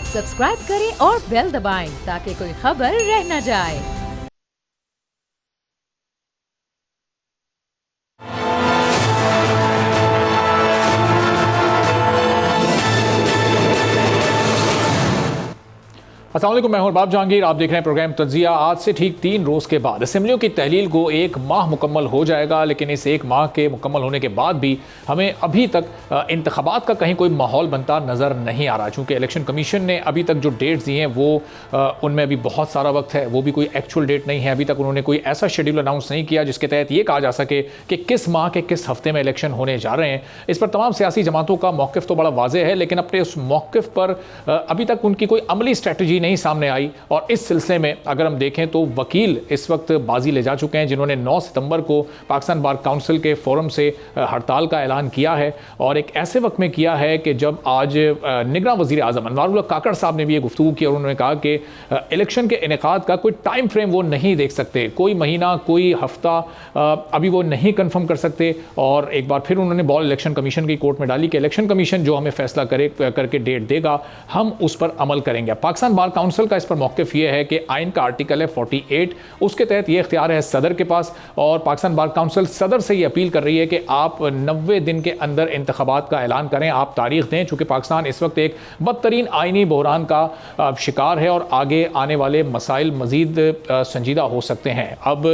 Subscribe करें और bell दबाएं ताकि कोई खबर रह न जाए। अस्सलाम वालेकुम, मैं हूं बाब जहांगीर। आप देख रहे हैं प्रोग्राम तज्जिया। आज से ठीक 3 रोज़ के बाद असम्बलियों की तहलील को 1 माह मुकम्मल हो जाएगा, लेकिन इस 1 माह के मुकम्मल होने के बाद भी हमें अभी तक इंतखाबात का कहीं कोई माहौल बनता नज़र नहीं आ रहा। चूँकि इलेक्शन कमीशन ने अभी तक जो डेट्स दी हैं वो उनमें अभी बहुत सारा वक्त है, वो भी कोई एक्चुअल डेट नहीं है। अभी तक उन्होंने कोई ऐसा शेड्यूल अनाउंस नहीं किया जिसके तहत ये कहा जा सके कि किस माह के किस हफ्ते में इलेक्शन होने जा रहे हैं। इस पर तमाम सियासी जमातों का मौक़िफ़ तो बड़ा वाज़ेह है, लेकिन अपने उस मौक़िफ़ पर अभी तक उनकी कोई अमली स्ट्रैटेजी नहीं सामने आई। और इस सिलसिले में अगर हम देखें तो वकील इस वक्त बाजी ले जा चुके हैं, जिन्होंने 9 सितंबर को पाकिस्तान बार काउंसिल के फोरम से हड़ताल का ऐलान किया है, और एक ऐसे वक्त में किया है कि जब आज निगरां वज़ीर आज़म अनवारुल्लाह काकड़ साहब ने भी ये गुफ्तगू की और उन्होंने कहा कि इलेक्शन के इनेकाद का कोई टाइम फ्रेम वो नहीं देख सकते, कोई महीना कोई हफ्ता अभी वो नहीं कन्फर्म कर सकते। और एक बार फिर उन्होंने बॉल इलेक्शन कमीशन की कोर्ट में डाली कि इलेक्शन कमीशन जो हमें फैसला करके डेट देगा हम उस पर अमल करेंगे। पाकिस्तान बार काउंसिल का इस पर मौक़िफ़ ये है कि आइन का आर्टिकल है 48, उसके तहत ये इख्तियार है सदर के पास, और पाकिस्तान बार काउंसिल सदर से ये अपील कर रही है कि आप 90 दिन के अंदर इंतखाबात का ऐलान करें, आप तारीख दें। चूँकि पाकिस्तान इस वक्त एक बदतरीन आइनी बहरान का शिकार है और आगे आने वाले मसाइल मज़ीद संजीदा हो सकते हैं। अब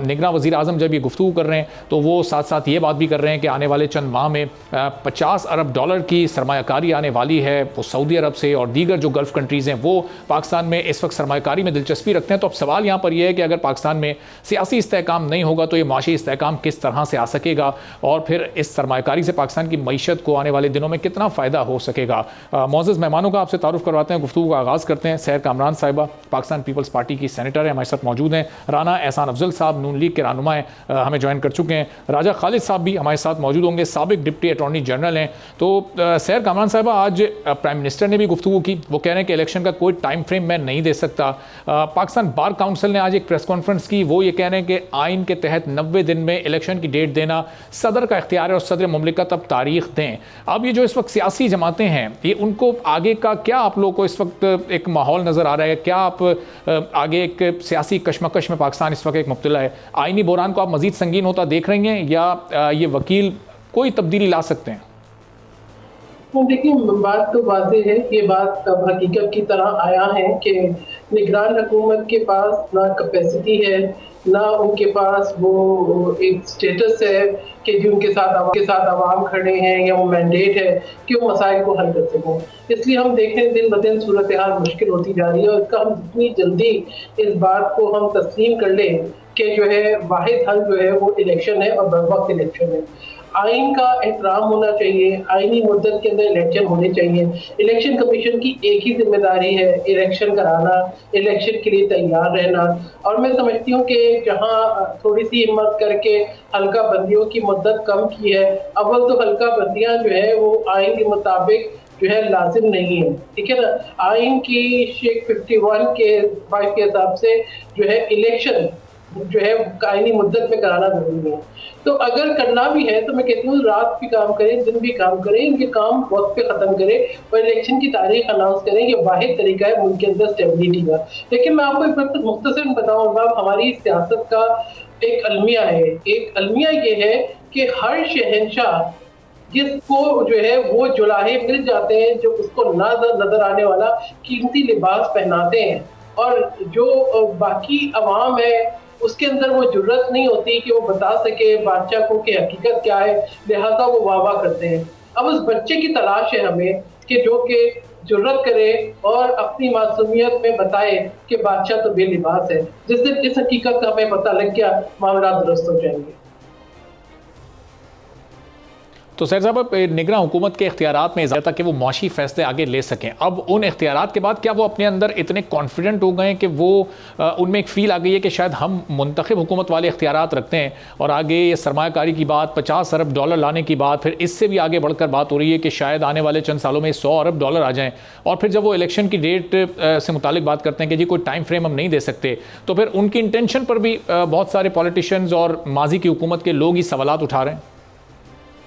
निगरां वज़ीर आज़म जब ये गुफ्तगू कर रहे हैं तो वो साथ साथ ये बात भी कर रहे हैं कि आने वाले चंद माह में 50 अरब डॉलर की सरमायाकारी आने वाली है, वो सऊदी अरब से और दीगर जो गल्फ़ कंट्रीज़ हैं वो पाकिस्तान में इस वक्त सरमायाकारी में दिलचस्पी रखते हैं। तो अब सवाल यहाँ पर यह है कि अगर पाकिस्तान में सियासी इस्तेहकाम नहीं होगा तो ये माशी इस्तेहकाम किस तरह से आ सकेगा, और फिर इस सरमायाकारी से पाकिस्तान की मईशत को आने वाले दिनों में कितना फ़ायदा हो सकेगा। मोअज़्ज़ज़ मेहमानों का आपसे तारुफ करवाते हैं, गुफ्तगू का आगाज़ करते हैं। सैर कामरान साहिबा पाकिस्तान पीपल्स पार्टी की सेनेटर है, हमारे साथ मौजूद हैं। राना एहसान अफजल साहब नून लीग के रहनुमा हैं, हमें ज्वाइन कर चुके हैं। राजा खालिद साहब भी हमारे साथ मौजूद होंगे, साबिक डिप्टी अटॉर्नी जनरल हैं। तो सैर कामरान साहिबा, आज प्राइम मिनिस्टर ने भी गुफ्तगू की, वो कह रहे हैं कि इलेक्शन का कोई टाइम फ्रेम मैं नहीं दे सकता। पाकिस्तान बार काउंसिल ने आज एक प्रेस कॉन्फ्रेंस की, वो ये कह रहे हैं कि आइन के तहत 90 दिन में इलेक्शन की डेट देना सदर का इख्तियार है और सदर मुमलिकत अब तारीख दें। अब ये जो इस वक्त सियासी जमातें हैं, ये उनको आगे का क्या आप लोगों को इस वक्त एक माहौल नज़र आ रहा है? क्या आप आगे एक सियासी कशमकश में पाकिस्तान इस वक्त एक मुब्तला है, आइनी बहरान को आप मज़ीद संगीन होता देख रही हैं, या ये वकील कोई तब्दीली ला सकते हैं? देखिए, बात तो वाज़ेह है, ये बात अब हकीकत की तरह आया है कि निगरान हुकूमत के पास ना कैपेसिटी है, ना उनके पास वो एक स्टेटस है कि जो उनके साथ आवाम खड़े हैं, या वो मैंडेट है कि वो मसाइल को हल कर सकें। इसलिए हम देख रहे हैं दिन ब दिन सूरत हाल मुश्किल होती जा रही है, और इसका हम जितनी जल्दी इस बात को हम तस्लीम कर लें कि जो है वाहिद हल जो है वो इलेक्शन है और बर वक्त इलेक्शन है। आइन का एहतराम होना चाहिए, आइनी मुद्दत के अंदर इलेक्शन होने चाहिए। इलेक्शन कमीशन की एक ही जिम्मेदारी है, इलेक्शन कराना, इलेक्शन के लिए तैयार रहना। और मैं समझती हूँ कि जहाँ थोड़ी सी हिम्मत करके हल्का बंदियों की मुद्दत कम की है, अव्वल तो हल्का बंदियाँ जो है वो आइन के मुताबिक जो है लाजिम नहीं है, ठीक है ना। आइन की शेख 51 के 5 के हिसाब से जो है इलेक्शन जो है आइनी मुद्दत में कराना जरूरी है। तो अगर करना भी है तो मैं कहती हूँ रात भी काम करें, दिन भी काम करें, इनके काम वक्त पे खत्म करें और इलेक्शन की तारीख अनाउंस करें। ये वाहिद तरीका है मुल्क के अंदर स्टेबिलिटी का। लेकिन मैं आपको एक बात मुख्तसर बताऊंगा, हमारी सियासत का एक अलमिया है। एक अलमिया ये है कि हर शहंशाह जिसको जो है वो जुलाहे मिल जाते हैं जो उसको नजर आने वाला कीमती लिबास पहनाते हैं, और जो बाकी अवाम है उसके अंदर वो जुर्रत नहीं होती कि वो बता सके बादशाह को कि हकीकत क्या है, लिहाजा वो वाह करते हैं। अब उस बच्चे की तलाश है हमें कि जो कि जुर्रत करे और अपनी मासूमियत में बताए कि बादशाह तो बेलिबास है। जिस दिन इस हकीकत का हमें पता लग गया, मामला दुरुस्त हो जाएंगे। तो सैर साहब, निगरां हुकूमत के इख्तियारात में इजाज़त कि वो माशी फैसले आगे ले सकें, अब उन इख्तियारात के बाद क्या वो अपने अंदर इतने कॉन्फिडेंट हो गए कि वो उनमें एक फ़ील आ गई है कि शायद हम मुंतखब हुकूमत वाले इख्तियारात रखते हैं, और आगे ये सरमायाकारी की बात, 50 अरब डॉलर लाने की बात, फिर इससे भी आगे बढ़कर बात हो रही है कि शायद आने वाले चंद सालों में 100 अरब डॉलर आ जाएँ, और फिर जब वो इलेक्शन की डेट से मुतालिक बात करते हैं कि जी कोई टाइम फ्रेम हम नहीं दे सकते, तो फिर उनकी इंटेंशन पर भी बहुत सारे पॉलिटिशियंस और माजी की हुकूमत के लोग ही सवालात उठा रहे हैं।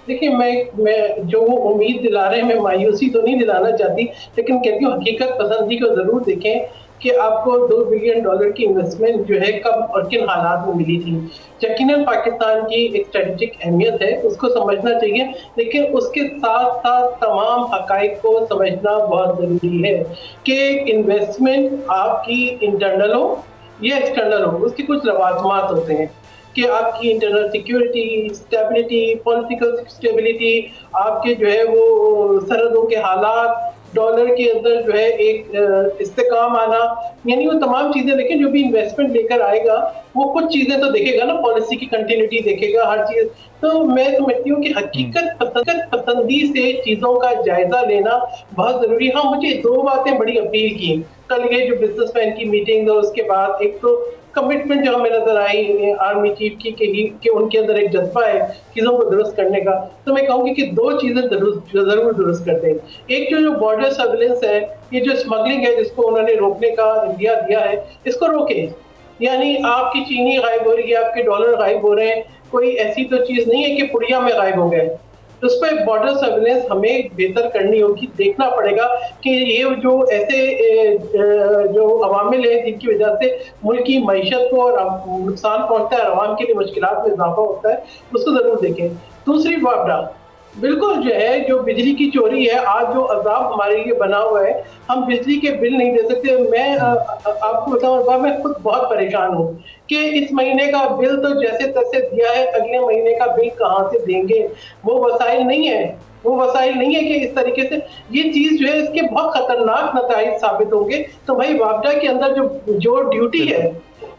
देखिए, मैं जो वो उम्मीद दिला रहे हैं, मैं मायूसी तो नहीं दिलाना चाहती, लेकिन कहती हूँ हकीकत पसंदी को ज़रूर देखें कि आपको $2 बिलियन की इन्वेस्टमेंट जो है कब और किन हालात में मिली थी। यकीनन पाकिस्तान की एक स्ट्रेटेजिक अहमियत है, उसको समझना चाहिए, लेकिन उसके साथ-साथ तमाम हक़ाइक़ को समझना बहुत ज़रूरी है कि इन्वेस्टमेंट आपकी इंटरनल हो या एक्सटर्नल हो, उसके कुछ लवाज़मात होते हैं कि आपकी internal security, stability, political stability, आपके जो है वो सरहदों के हालात, डॉलर के अंदर जो है एक इस्तेकाम आना, यानी वो तमाम चीज़ें देखें। जो भी इन्वेस्टमेंट लेकर आएगा, वो कुछ चीज़ें तो देखेगा ना, पॉलिसी की कंटिन्यूटी देखेगा, हर चीज़। तो मैं समझती हूँ कि हकीकत पसंदी से चीज़ों का जायज़ा लेना बहुत ज़रूरी है। हाँ, मुझे 2 बातें बड़ी अपील की। कल ये जो बिज़नेसमैन की मीटिंग और उसके बाद एक तो कमिटमेंट जो हमें नजर आई आर्मी चीफ की कि उनके अंदर एक जज्बा है चीजों को दुरुस्त करने का। तो मैं कहूँगी कि 2 चीजें जरूर दुरुस्त करते हैं। एक जो बॉर्डर सर्विलेंस है, ये जो स्मगलिंग है जिसको उन्होंने रोकने का इंडिया दिया है, इसको रोके। यानी आपकी चीनी गायब हो रही है, आपके डॉलर गायब हो रहे हैं, कोई ऐसी तो चीज नहीं है कि पुड़िया में गायब हो गए। तो उस पर बॉर्डर सर्विलेंस हमें बेहतर करनी होगी। देखना पड़ेगा कि ये जो ऐसे जो अवामिल है जिनकी वजह से मुल्क की मईशत को और नुकसान पहुंचता है, आवाम के लिए मुश्किलात में इजाफा होता है, उसको जरूर देखें। दूसरी वापडा बिल्कुल जो है, जो बिजली की चोरी है, आज जो अजाब हमारे लिए बना हुआ है, हम बिजली के बिल नहीं दे सकते। मैं आपको बताऊं, मैं खुद बहुत परेशान हूँ कि इस महीने का बिल तो जैसे तैसे दिया है, अगले महीने का बिल कहाँ से देंगे? वो वसाइल नहीं है, वो वसाइल नहीं है कि इस तरीके से ये चीज जो है, इसके बहुत खतरनाक नताइज साबित होंगे। तो भाई वापडा के अंदर जो ड्यूटी है,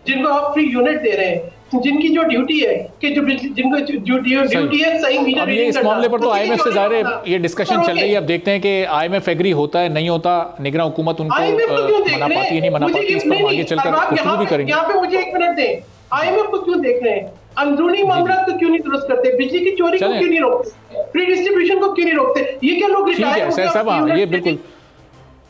जिनको आप फ्री यूनिट दे रहे हैं, जिनकी जो ड्यूटी है कि जिनको ड्यूटी है सही मीटर अब ये इस मामले पर तो आईएमएफ से ज़ाहिर है ये डिस्कशन चल रही है। अब देखते हैं कि आईएमएफ एग्री होता है नहीं होता, निगरान हुकूमत उनको मना पाती है नहीं मना पाती, इस पर आगे चलकर गुफ्तगू भी करेंगे। यहाँ पे मुझे 1 मिनट दें, आईएमएफ को क्यों देख रहे हैं? अंदरूनी मामला को क्यों नहीं दुरुस्त करते? बिजली की चोरी को क्यों नहीं रोकते? फ्री डिस्ट्रीब्यूशन को क्यों नहीं रोकते? ये क्या लोग ठीक है सर साहब, हाँ ये बिल्कुल,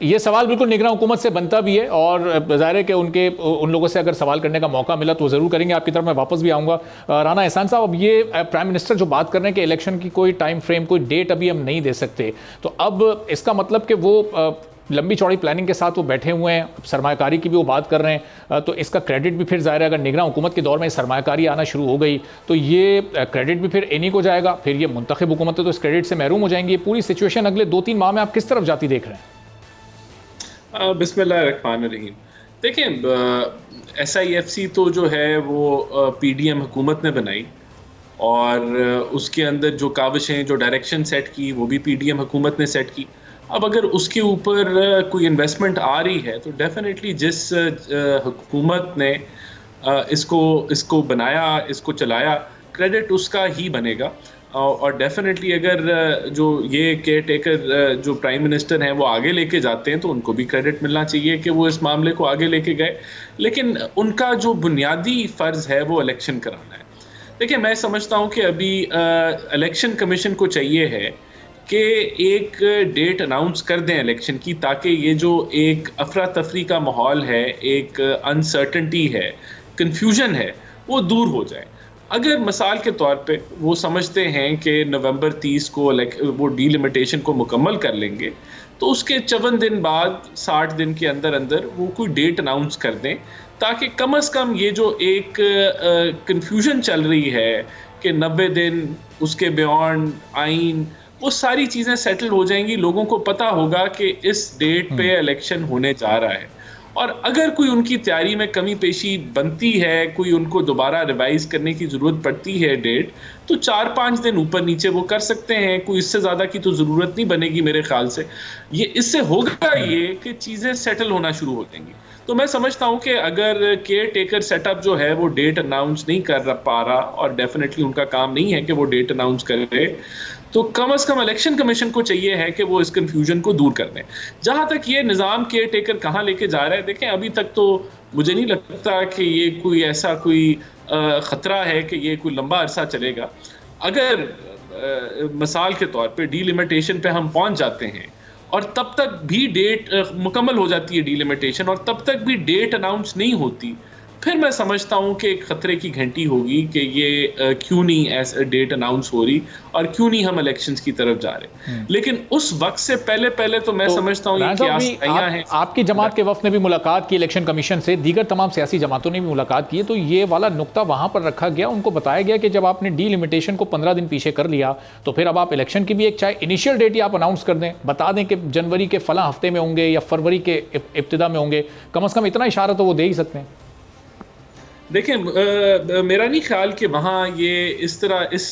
ये सवाल बिल्कुल निगरान हुकूमत से बनता भी है और ज़ाहिर है कि उन लोगों से अगर सवाल करने का मौका मिला तो ज़रूर करेंगे। आपकी तरफ मैं वापस भी आऊँगा। राना एहसान साहब, अब ये प्राइम मिनिस्टर जो बात कर रहे हैं कि इलेक्शन की कोई टाइम फ्रेम, कोई डेट अभी हम नहीं दे सकते, तो अब इसका मतलब कि वो लंबी चौड़ी प्लानिंग के साथ वो बैठे हुए हैं, सरमाकारी की भी वो बात कर रहे हैं, तो इसका क्रेडिट भी फिर ज़ाहिर है अगर निगरान हुकूमत के दौर में सरमाकारी आना शुरू हो गई तो ये क्रेडिट भी फिर इन्हीं को जाएगा, फिर ये मुंतखब हुकूमतें तो इस क्रेडिट से महरूम हो जाएंगी। ये पूरी सिचुएशन अगले 2-3 माह में आप किस तरफ जाती देख रहे हैं? बिस्मिल्लाहिर्रहमानिर्रहीम। देखें, SIFC तो जो है वो PDM हुकूमत ने बनाई और उसके अंदर जो काविशें, जो डायरेक्शन सेट की, वो भी PDM हुकूमत ने सेट की। अब अगर उसके ऊपर कोई इन्वेस्टमेंट आ रही है तो डेफिनेटली जिस हुकूमत ने इसको बनाया, इसको चलाया, क्रेडिट उसका ही बनेगा। और डेफिनेटली अगर जो ये केयर टेकर जो प्राइम मिनिस्टर हैं वो आगे लेके जाते हैं तो उनको भी क्रेडिट मिलना चाहिए कि वो इस मामले को आगे लेके गए। लेकिन उनका जो बुनियादी फ़र्ज़ है वो इलेक्शन कराना है। देखिए, मैं समझता हूँ कि अभी इलेक्शन कमीशन को चाहिए है कि एक डेट अनाउंस कर दें इलेक्शन की, ताकि ये जो एक अफरा तफरी का माहौल है, एक अनसर्टनटी है, कन्फ्यूजन है, वो दूर हो जाए। अगर मिसाल के तौर पे वो समझते हैं कि नवंबर 30 को वो डीलिमिटेशन को मुकम्मल कर लेंगे तो उसके 54 दिन बाद 60 दिन के अंदर अंदर वो कोई डेट अनाउंस कर दें, ताकि कम से कम ये जो एक कन्फ्यूजन चल रही है कि 90 दिन उसके बियॉन्ड आइन, वो सारी चीज़ें सेटल हो जाएंगी। लोगों को पता होगा कि इस डेट पे इलेक्शन होने जा रहा है और अगर कोई उनकी तैयारी में कमी पेशी बनती है, कोई उनको दोबारा रिवाइज करने की ज़रूरत पड़ती है डेट, तो 4-5 दिन ऊपर नीचे वो कर सकते हैं। कोई इससे ज़्यादा की तो ज़रूरत नहीं बनेगी मेरे ख्याल से। ये इससे होगा ये कि चीज़ें सेटल होना शुरू हो जाएंगी। तो मैं समझता हूँ कि अगर केयर टेकर सेटअप जो है वो डेट अनाउंस नहीं कर पा रहा, और डेफिनेटली उनका काम नहीं है कि वो डेट अनाउंस करे, तो कम से कम इलेक्शन कमीशन को चाहिए है कि वो इस कंफ्यूजन को दूर कर दें। जहाँ तक ये निज़ाम केयर टेकर कहाँ लेके जा रहा है, देखें अभी तक तो मुझे नहीं लगता कि ये कोई ऐसा कोई ख़तरा है कि ये कोई लंबा अरसा चलेगा। अगर मिसाल के तौर पे डीलिमिटेशन पे हम पहुँच जाते हैं और तब तक भी डेट मुकम्मल हो जाती है डीलिमिटेशन और तब तक भी डेट अनाउंस नहीं होती, फिर मैं समझता हूं कि एक खतरे की घंटी होगी कि ये क्यों नहीं ऐसा डेट अनाउंस हो रही और क्यों नहीं हम इलेक्शंस की तरफ जा रहे। लेकिन उस वक्त से पहले पहले तो मैं समझता हूं ये क्या है। आपकी जमात के वफ्द ने भी मुलाकात की इलेक्शन कमीशन से, दीगर तमाम सियासी जमातों ने भी मुलाकात की है, तो ये वाला नुक्ता वहां पर रखा गया, उनको बताया गया कि जब आपने डीलिमिटेशन को 15 दिन पीछे कर लिया तो फिर अब आप इलेक्शन की भी एक चाहे इनिशियल डेट ही आप अनाउंस कर दें, बता दें कि जनवरी के फला हफ्ते में होंगे या फरवरी के इब्तिदा में होंगे, कम से कम इतना इशारा तो वो दे ही सकते हैं। देखिए मेरा नहीं ख्याल कि वहाँ ये इस तरह इस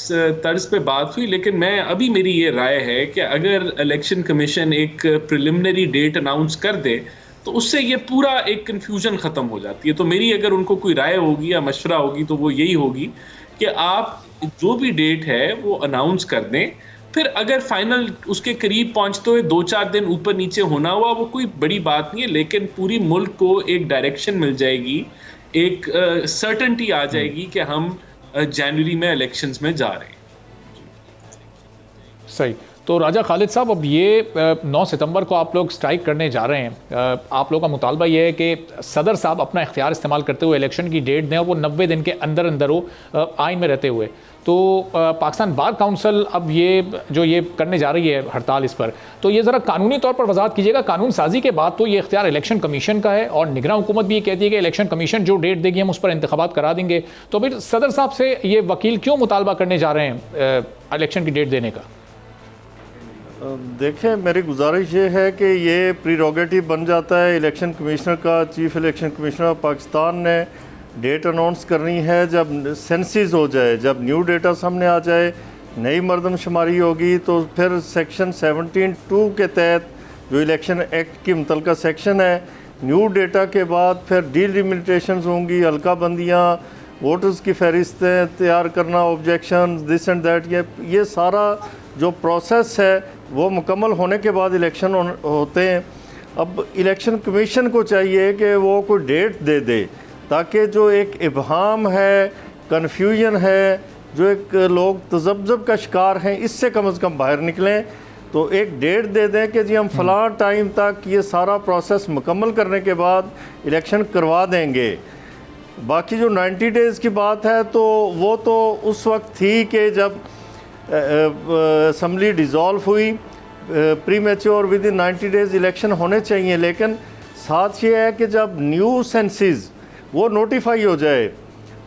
तर्ज पे बात हुई, लेकिन मैं अभी मेरी ये राय है कि अगर इलेक्शन कमीशन एक प्रिलिमिनरी डेट अनाउंस कर दे तो उससे ये पूरा एक कंफ्यूजन ख़त्म हो जाती है। तो मेरी अगर उनको कोई राय होगी या मशवरा होगी तो वो यही होगी कि आप जो भी डेट है वो अनाउंस कर दें, फिर अगर फाइनल उसके करीब पहुंचते हुए 2-4 दिन ऊपर नीचे होना हुआ वो कोई बड़ी बात नहीं है, लेकिन पूरी मुल्क को एक डायरेक्शन मिल जाएगी, एक सर्टेनिटी आ जाएगी कि हम जनवरी में इलेक्शंस में जा रहे हैं। सही। तो राजा खालिद साहब, अब ये 9 सितंबर को आप लोग स्ट्राइक करने जा रहे हैं, आप लोगों का मुतालबा ये है कि सदर साहब अपना इख्तियार इस्तेमाल करते हुए इलेक्शन की डेट दें और वो 90 दिन के अंदर अंदर हो आइन में रहते हुए। तो पाकिस्तान बार काउंसिल अब ये करने जा रही है हड़ताल इस पर, तो ये ज़रा कानूनी तौर पर वजाहत कीजिएगा। कानून साजी के बाद तो ये इख्तियार इलेक्शन कमीशन का है और निगरान हुकूमत भी ये कहती है कि इलेक्शन कमीशन जो डेट देगी हम उस पर इंतखाबात करा देंगे, तो फिर सदर साहब से ये वकील क्यों मुतालबा करने जा रहे हैं इलेक्शन की डेट देने का? देखें, मेरी गुजारिश ये है कि ये प्रीरोगेटिव बन जाता है इलेक्शन कमिश्नर का। Chief election commissioner of Pakistan ने डेट अनाउंस करनी है जब सेंसिस हो जाए, जब न्यू डेटा सामने आ जाए, नई मरदमशुमारी होगी, तो फिर सेक्शन 17(2) के तहत जो इलेक्शन एक्ट की मुतलका सेक्शन है, न्यू डेटा के बाद फिर डीलिमिटेशंस होंगी, हल्का बंदियाँ, वोटर्स की फहरिस्तें तैयार करना, ऑब्जेक्शन, दिस एंड दैट, ये सारा जो प्रोसेस है वो मुकम्मल होने के बाद इलेक्शन होते हैं। अब इलेक्शन कमीशन को चाहिए कि वो कोई डेट दे दे ताकि जो एक इबहाम है, कन्फ्यूजन है, जो एक लोग तजब्जुब का शिकार हैं, इससे कम से कम बाहर निकलें। तो एक डेट दे दें कि जी हम फ़लाँ टाइम तक ये सारा प्रोसेस मुकम्मल करने के बाद इलेक्शन करवा देंगे। बाकी जो 90 डेज़ की बात है तो वो तो उस वक्त थी कि जब असम्बली डिज़ोल्व हुई, pre mature with in 90 days election होने चाहिए, लेकिन साथ ये है कि जब न्यू सेंसिस वो नोटिफाई हो जाए,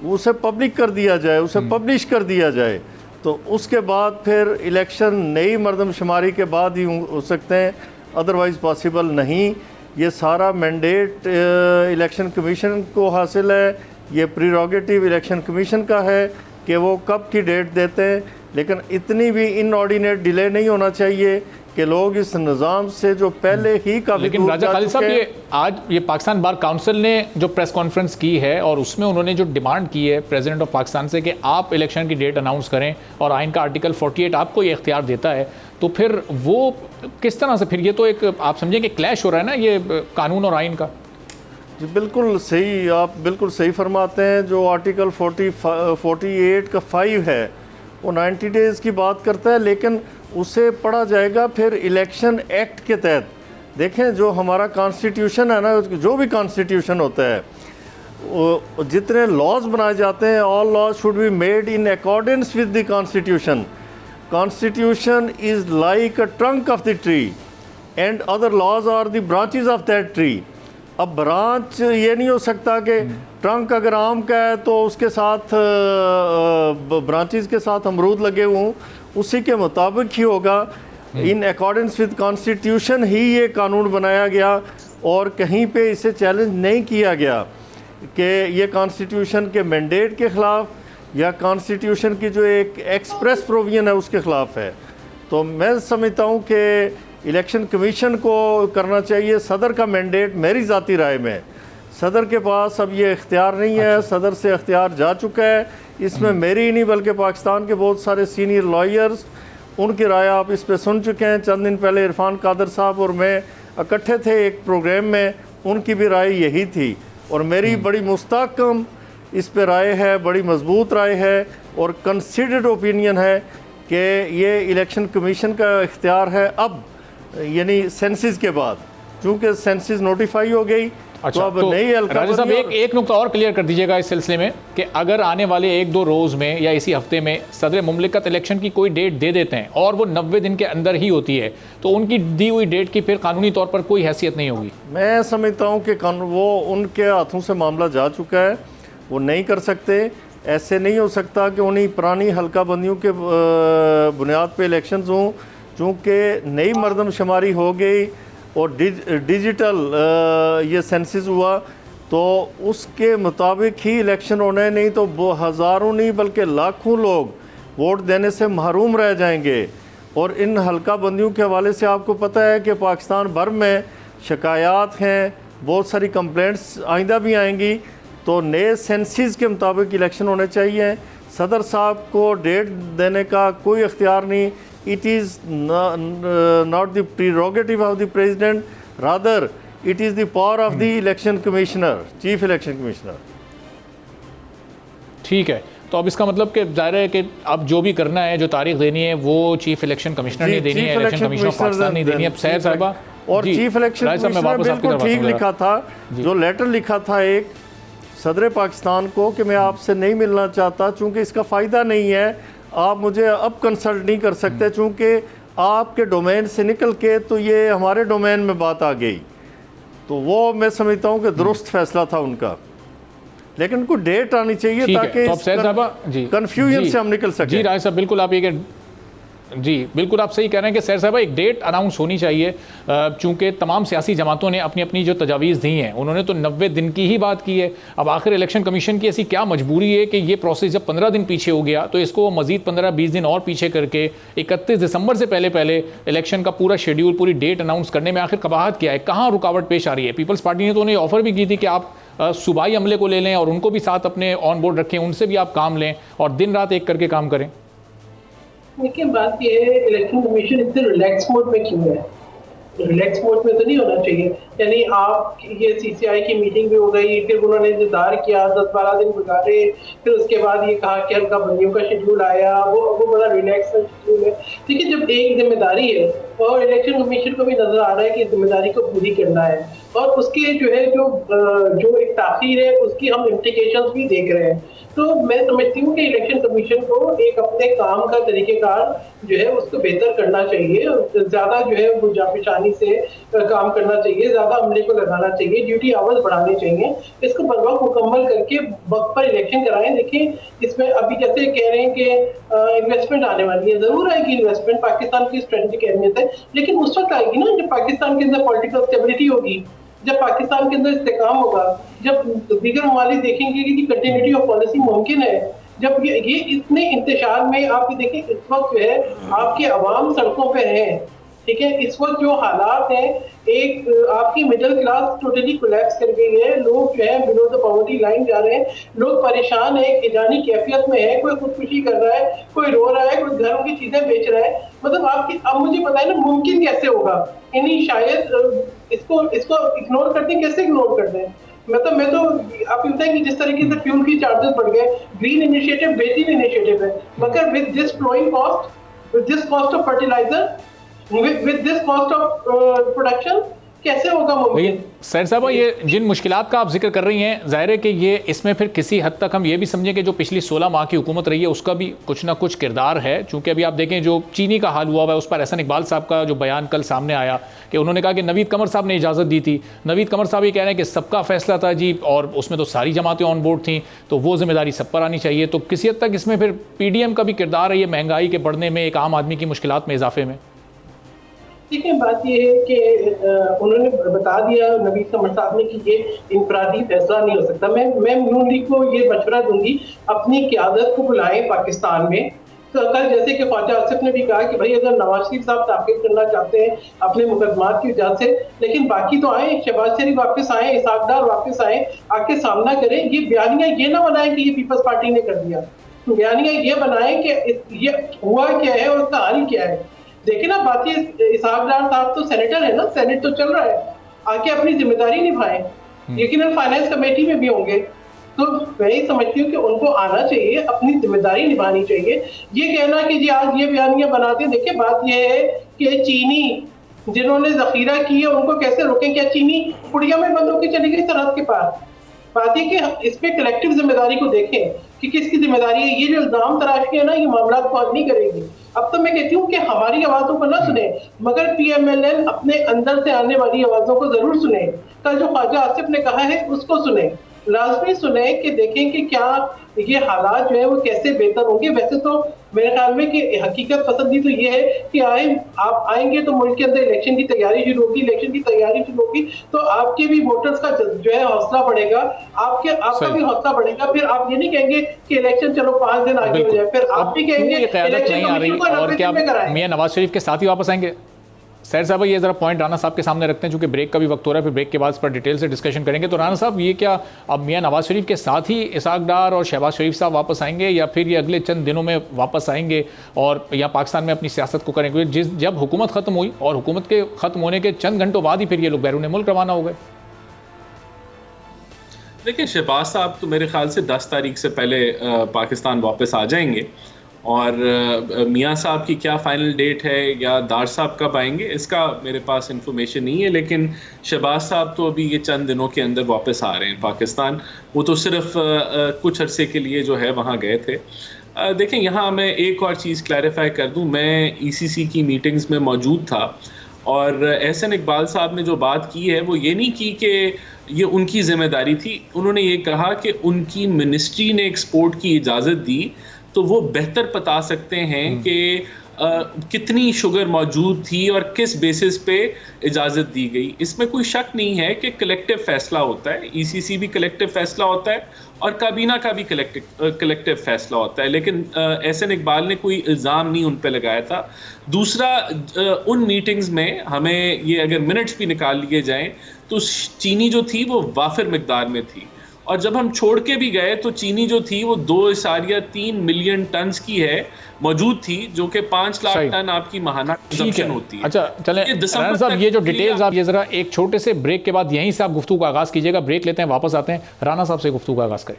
उसे पब्लिक कर दिया जाए, उसे पब्लिश कर दिया जाए, तो उसके बाद फिर इलेक्शन नई मरदमशुमारी के बाद ही हो सकते हैं, अदरवाइज़ पॉसिबल नहीं। ये सारा मैंडेट इलेक्शन कमीशन को हासिल है, ये प्रीरोगेटिव इलेक्शन कमीशन का है कि वो कब की डेट देते हैं, लेकिन इतनी भी इनऑर्डिनेट डिले नहीं होना चाहिए कि लोग इस निज़ाम से जो पहले ही काफ़ी। लेकिन राजा खालिद साहब, ये आज ये पाकिस्तान बार काउंसिल ने जो प्रेस कॉन्फ्रेंस की है और उसमें उन्होंने जो डिमांड की है प्रेसिडेंट ऑफ पाकिस्तान से कि आप इलेक्शन की डेट अनाउंस करें और आइन का आर्टिकल 48 आपको ये इख्तियार देता है, तो फिर वो किस तरह से, फिर ये तो एक आप समझें कि क्लैश हो रहा है ना ये कानून और आइन का। जी बिल्कुल सही, आप बिल्कुल सही फरमाते हैं। जो आर्टिकल 48 का 5 है वो 90 डेज़ की बात करता है, लेकिन उसे पढ़ा जाएगा फिर इलेक्शन एक्ट के तहत। देखें, जो हमारा कॉन्स्टिट्यूशन है ना, जो भी कॉन्स्टिट्यूशन होता है, जितने लॉज बनाए जाते हैं, all laws should be made in accordance with the constitution. Constitution is like a trunk of the tree and other laws are the branches of that tree. अब ब्रांच ये नहीं हो सकता कि ट्रंक अगर आम का है तो उसके साथ ब्रांचेस के साथ अमरूद लगे हुए हों, उसी के मुताबिक ही होगा। इन अकॉर्डेंस विद कॉन्स्टिट्यूशन ही ये कानून बनाया गया और कहीं पे इसे चैलेंज नहीं किया गया कि ये कॉन्स्टिट्यूशन के मैंडेट के ख़िलाफ़ या कॉन्स्टिट्यूशन की जो एक एक्सप्रेस प्रोविजन है उसके ख़िलाफ़ है। तो मैं समझता हूँ कि इलेक्शन कमीशन को करना चाहिए। सदर का मैंडेट मेरी ज़ाती राय में सदर के पास अब ये इख्तियार नहीं है। सदर से इख्तियार जा चुका है। इसमें मेरी ही नहीं बल्कि पाकिस्तान के बहुत सारे सीनियर लॉयर्स, उनकी राय आप इस पे सुन चुके हैं। चंद दिन पहले इरफान कादर साहब और मैं इकट्ठे थे एक प्रोग्राम में, उनकी भी राय यही थी और मेरी बड़ी मुस्तहकम इस पे राय है, बड़ी मजबूत राय है और कंसिडर्ड ओपिनियन है कि ये इलेक्शन कमीशन का इख्तियार है अब, यानी सेंसिस के बाद, चूँकि सेंसिस नोटिफाई हो गई अच्छा, अब तो नई हल्का राजा साहब बंदी एक नुकता और क्लियर कर दीजिएगा इस सिलसिले में कि अगर आने वाले 1-2 रोज़ में या इसी हफ्ते में सदर मुमलिकत इलेक्शन की कोई डेट दे देते हैं और वो 90 दिन के अंदर ही होती है, तो उनकी दी हुई डेट की फिर कानूनी तौर पर कोई हैसियत नहीं होगी। मैं समझता हूँ कि वो उनके हाथों से मामला जा चुका है, वो नहीं कर सकते। ऐसे नहीं हो सकता कि उन्हीं पुरानी हल्का बंदियों के बुनियाद पे इलेक्शंस हों, चूँकि नई मरदमशुमारी हो गई और डिजिटल ये सेंसस हुआ तो उसके मुताबिक ही इलेक्शन होने, नहीं तो वो हज़ारों नहीं बल्कि लाखों लोग वोट देने से महरूम रह जाएंगे। और इन हल्का बंदियों के हवाले से आपको पता है कि पाकिस्तान भर में शिकायत हैं, बहुत सारी कंप्लेंट्स आइंदा भी आएंगी। तो नए सेंसस के मुताबिक इलेक्शन होने चाहिए। सदर साहब को डेट देने का कोई इख्तियार नहीं। It is not the prerogative of the president, rather it is the power of the election commissioner, chief election commissioner. ठीक है, तो अब इसका मतलब कि जाहिर है कि अब जो भी करना है, जो तारीख देनी है, वो चीफ इलेक्शन कमिश्नर ने देनी है, इलेक्शन कमीशन ऑफ पाकिस्तान ने देनी है। सैर साहिबा और चीफ इलेक्शन कमिश्नर बिल्कुल ठीक लिखा था, जो लेटर लिखा था एक सदर पाकिस्तान को कि मैं आपसे नहीं मिलना चाहता, चूँकि इसका फ़ायदा नहीं है, आप मुझे अब कंसल्ट नहीं कर सकते, चूँकि आपके डोमेन से निकल के तो ये हमारे डोमेन में बात आ गई। तो वो मैं समझता हूँ कि दुरुस्त फैसला था उनका, लेकिन उनको डेट आनी चाहिए ताकि तो कन्फ्यूजन से हम निकल सकें। जी राय साहब, बिल्कुल आप ये जी बिल्कुल आप सही कह रहे हैं कि सैर साहब एक डेट अनाउंस होनी चाहिए, चूंकि तमाम सियासी जमातों ने अपनी अपनी जो तजावीज़ दी हैं, उन्होंने तो 90 दिन की ही बात की है। अब आखिर इलेक्शन कमीशन की ऐसी क्या मजबूरी है कि ये प्रोसेस जब 15 दिन पीछे हो गया तो इसको मजीद 15-20 दिन और पीछे करके 31 दिसंबर से पहले इलेक्शन का पूरा शेड्यूल, पूरी डेट अनाउंस करने में आखिर कबाहत क्या है, कहाँ रुकावट पेश आ रही है? पीपल्स पार्टी ने तो उन्हें ऑफर भी की थी कि आप सूबाई अमले को ले लें और उनको भी साथ अपने ऑन बोर्ड रखें, उनसे भी आप काम लें और दिन रात एक करके काम करें। देखिए बात ये है, इलेक्शन कमीशन इतने रिलैक्स मोड में क्यों है? रिलैक्स मोड में तो नहीं होना चाहिए। यानी आप ये सीसीआई की मीटिंग भी हो गई, फिर उन्होंने इंतजार किया, 10-12 दिन गुजारे, फिर उसके बाद ये कहा कि हल्का बंदियों का शेड्यूल आया, वो बड़ा रिलैक्स शेड्यूल है। देखिए जब एक जिम्मेदारी है और इलेक्शन कमीशन को भी नजर आ रहा है कि जिम्मेदारी को पूरी करना है और उसके जो एक ताखीर है उसकी हम इम्प्लीकेशंस भी देख रहे हैं, तो मैं समझती हूँ कि इलेक्शन कमीशन को एक अपने काम का तरीकेकार जो है उसको बेहतर करना चाहिए, ज्यादा जो है वो जापेशानी से काम करना चाहिए, ज्यादा अमले को लगाना चाहिए, ड्यूटी आवर्स बढ़ाने चाहिए, इसको बर वक्त मुकम्मल करके वक्त पर इलेक्शन कराएं। देखिए इसमें अभी जैसे कह रहे हैं कि इन्वेस्टमेंट आने वाली है, जरूर आएगी इन्वेस्टमेंट, पाकिस्तान की स्ट्रेटेजिक अहमियत है, लेकिन उस वक्त आएगी ना जब पाकिस्तान के अंदर पॉलिटिकल स्टेबिलिटी होगी, जब पाकिस्तान के अंदर इस्तेकाम होगा, जब दीगर ममालिक देखेंगे कि कंटिन्यूटी ऑफ पॉलिसी मुमकिन है, जब ये इतने इंतशार में आप देखें इस वक्त जो है आपके अवाम सड़कों पे हैं, ठीक है, इस वक्त जो हालात हैं, एक आपकी मिडिल क्लास टोटली कोलैप्स कर गई है, लोग जो है बिलो द पॉवर्टी लाइन जा रहे हैं, लोग परेशान है, हिजानी कैफियत में है, कोई खुदकुशी कर रहा है, कोई रो रहा है, कोई घरों की चीजें बेच रहा है। मतलब आपकी अब मुझे बताए ना मुमकिन कैसे होगा? यानी शायद इसको इग्नोर करते हैं, कैसे इग्नोर करते हैं? मैं तो आप बताएं कि जिस तरीके से फ्यूल की चार्जेस बढ़ गए, ग्रीन इनिशिएटिव बेहतरीन इनिशिएटिव है, मगर with this flowing cost, with this cost of fertiliser, with this cost of production कैसे होगा मुमकिन? सैर साहब ये जिन मुश्किलात का आप जिक्र कर रही हैं, जाहिर है कि ये इसमें फिर किसी हद तक हम ये भी समझें कि जो पिछली 16 माह की हुकूमत रही है उसका भी कुछ ना कुछ किरदार है। चूंकि अभी आप देखें जो चीनी का हाल हुआ है उस पर एहसन इकबाल साहब का जो बयान कल सामने आया कि उन्होंने कहा कि नवीद कमर साहब ने इजाज़त दी थी। नवीद कमर साहब ये कह रहे हैं कि सबका फैसला था जी और उसमें तो सारी जमातें ऑन बोर्ड थी, तो वो जिम्मेदारी सब पर आनी चाहिए। तो किसी हद तक इसमें फिर PDM का भी किरदार है ये महंगाई के बढ़ने में, एक आम आदमी की मुश्किलात में इजाफे में। देखिए बात ये है कि उन्होंने बता दिया नवीद कमर साहब ने कि ये इनफरादी फैसला नहीं हो सकता। मैं नून लीग को ये मशवरा दूंगी अपनी क़यादत को बुलाएं पाकिस्तान में। तो कल जैसे कि ख्वाजा आसिफ ने भी कहा कि भाई अगर नवाज शरीफ साहब ताक़ीद करना चाहते हैं अपने मुकदमात की वजह से, लेकिन बाकी तो आए, शहबाज शरीफ वापस आए, इसाक डार वापस आए, आके सामना करें। ये बयानियां ये ना बनाएं कि ये पीपल्स पार्टी ने कर दिया, बयानियां ये बनाएं कि ये हुआ क्या है और उसका हल क्या है। देखिए ना बात, ये इसाक डार साहब तो सेनेटर है ना, सेनेट तो चल रहा है, आके अपनी जिम्मेदारी निभाएं, लेकिन फाइनेंस कमेटी में भी होंगे। तो मैं ही समझती हूँ कि उनको आना चाहिए, अपनी जिम्मेदारी निभानी चाहिए। ये कहना कि जी आज ये बयानियां बनाते हैं, देखिए बात ये है कि चीनी जिन्होंने जखीरा की है उनको कैसे रोकें? क्या चीनी पुड़िया में बंद होकर चली गई सरहद के पास? बात है कि इस पे कलेक्टिव जिम्मेदारी को देखें कि किसकी जिम्मेदारी है। ये जो इल्जाम तराशी है ना, ये मामला को हल नहीं करेगी। अब तो मैं कहती हूँ कि हमारी आवाजों को ना सुने, मगर PMLN अपने अंदर से आने वाली आवाजों को जरूर सुने। कल जो ख्वाजा आसिफ ने कहा है उसको सुने, लाजमी सुने कि देखें कि क्या ये हालात जो है वो कैसे बेहतर होंगे। वैसे तो मेरे ख्याल में कि हकीकत पसंदी तो ये है कि आप आएंगे तो मुल्क के अंदर इलेक्शन की तैयारी शुरू होगी, इलेक्शन की तैयारी शुरू होगी तो आपके भी वोटर्स का जो है हौसला बढ़ेगा, आपका भी हौसला बढ़ेगा। फिर आप ये नहीं कहेंगे कि इलेक्शन चलो 5 दिन आगे हो जाए, फिर आप भी कहेंगे नहीं आ रही। और क्या मियां नवाज शरीफ के साथ ही वापस आएंगे? सैर साहब ये ज़रा पॉइंट राना साहब के सामने रखते हैं, चूंकि ब्रेक का भी वक्त हो रहा है, फिर ब्रेक के बाद इस पर डिटेल से डिस्कशन करेंगे। तो राना साहब ये क्या अब मियां नवाज शरीफ के साथ ही इसहाक डार और शहबाज शरीफ साहब वापस आएंगे, या फिर ये अगले चंद दिनों में वापस आएंगे और यहाँ पाकिस्तान में अपनी सियासत को करेंगे? जब हुकूमत ख़त्म हुई और हुकूमत के ख़त्म होने के चंद घंटों बाद ही फिर ये लोग बैरून मुल्क रवाना हो गए। देखिए, शहबाज साहब तो मेरे ख्याल से 10 तारीख से पहले पाकिस्तान वापस आ जाएंगे, और मियाँ साहब की क्या फ़ाइनल डेट है या दार साहब कब आएंगे इसका मेरे पास इंफॉर्मेशन नहीं है। लेकिन शहबाज साहब तो अभी ये चंद दिनों के अंदर वापस आ रहे हैं पाकिस्तान। वो तो सिर्फ कुछ अरसे के लिए जो है वहाँ गए थे। देखें, यहाँ मैं एक और चीज़ क्लैरिफाई कर दूँ, मैं ECC की मीटिंग्स में मौजूद था और एहसन इकबाल साहब ने जो बात की है वो ये नहीं की कि ये उनकी ज़िम्मेदारी थी। उन्होंने ये कहा कि उनकी मिनिस्ट्री ने एक्सपोर्ट की इजाज़त दी तो वो बेहतर बता सकते हैं कि कितनी शुगर मौजूद थी और किस बेसिस पे इजाज़त दी गई। इसमें कोई शक नहीं है कि कलेक्टिव फैसला होता है, ECC भी कलेक्टिव फैसला होता है और काबीना का भी कलेक्टिव फैसला होता है। लेकिन एहसन इकबाल ने कोई इल्ज़ाम नहीं उन पे लगाया था। दूसरा, उन मीटिंग्स में हमें ये अगर मिनट्स भी निकाल लिए जाएं तो चीनी जो थी वो वाफिर मिकदार में थी, और जब हम छोड़ के भी गए तो चीनी जो थी वो 2.3 मिलियन टन की है मौजूद थी, जो कि 5 लाख टन आपकी माहाना कंजम्पशन होती है। अच्छा चलें राना साहब, ये जो डिटेल्स आप ये जरा एक छोटे से ब्रेक के बाद यहीं से आप गुफ्तगू का आगाज़ कीजिएगा। ब्रेक लेते हैं, वापस आते हैं, राना साहब से गुफ्तगू का आगाज़ करें।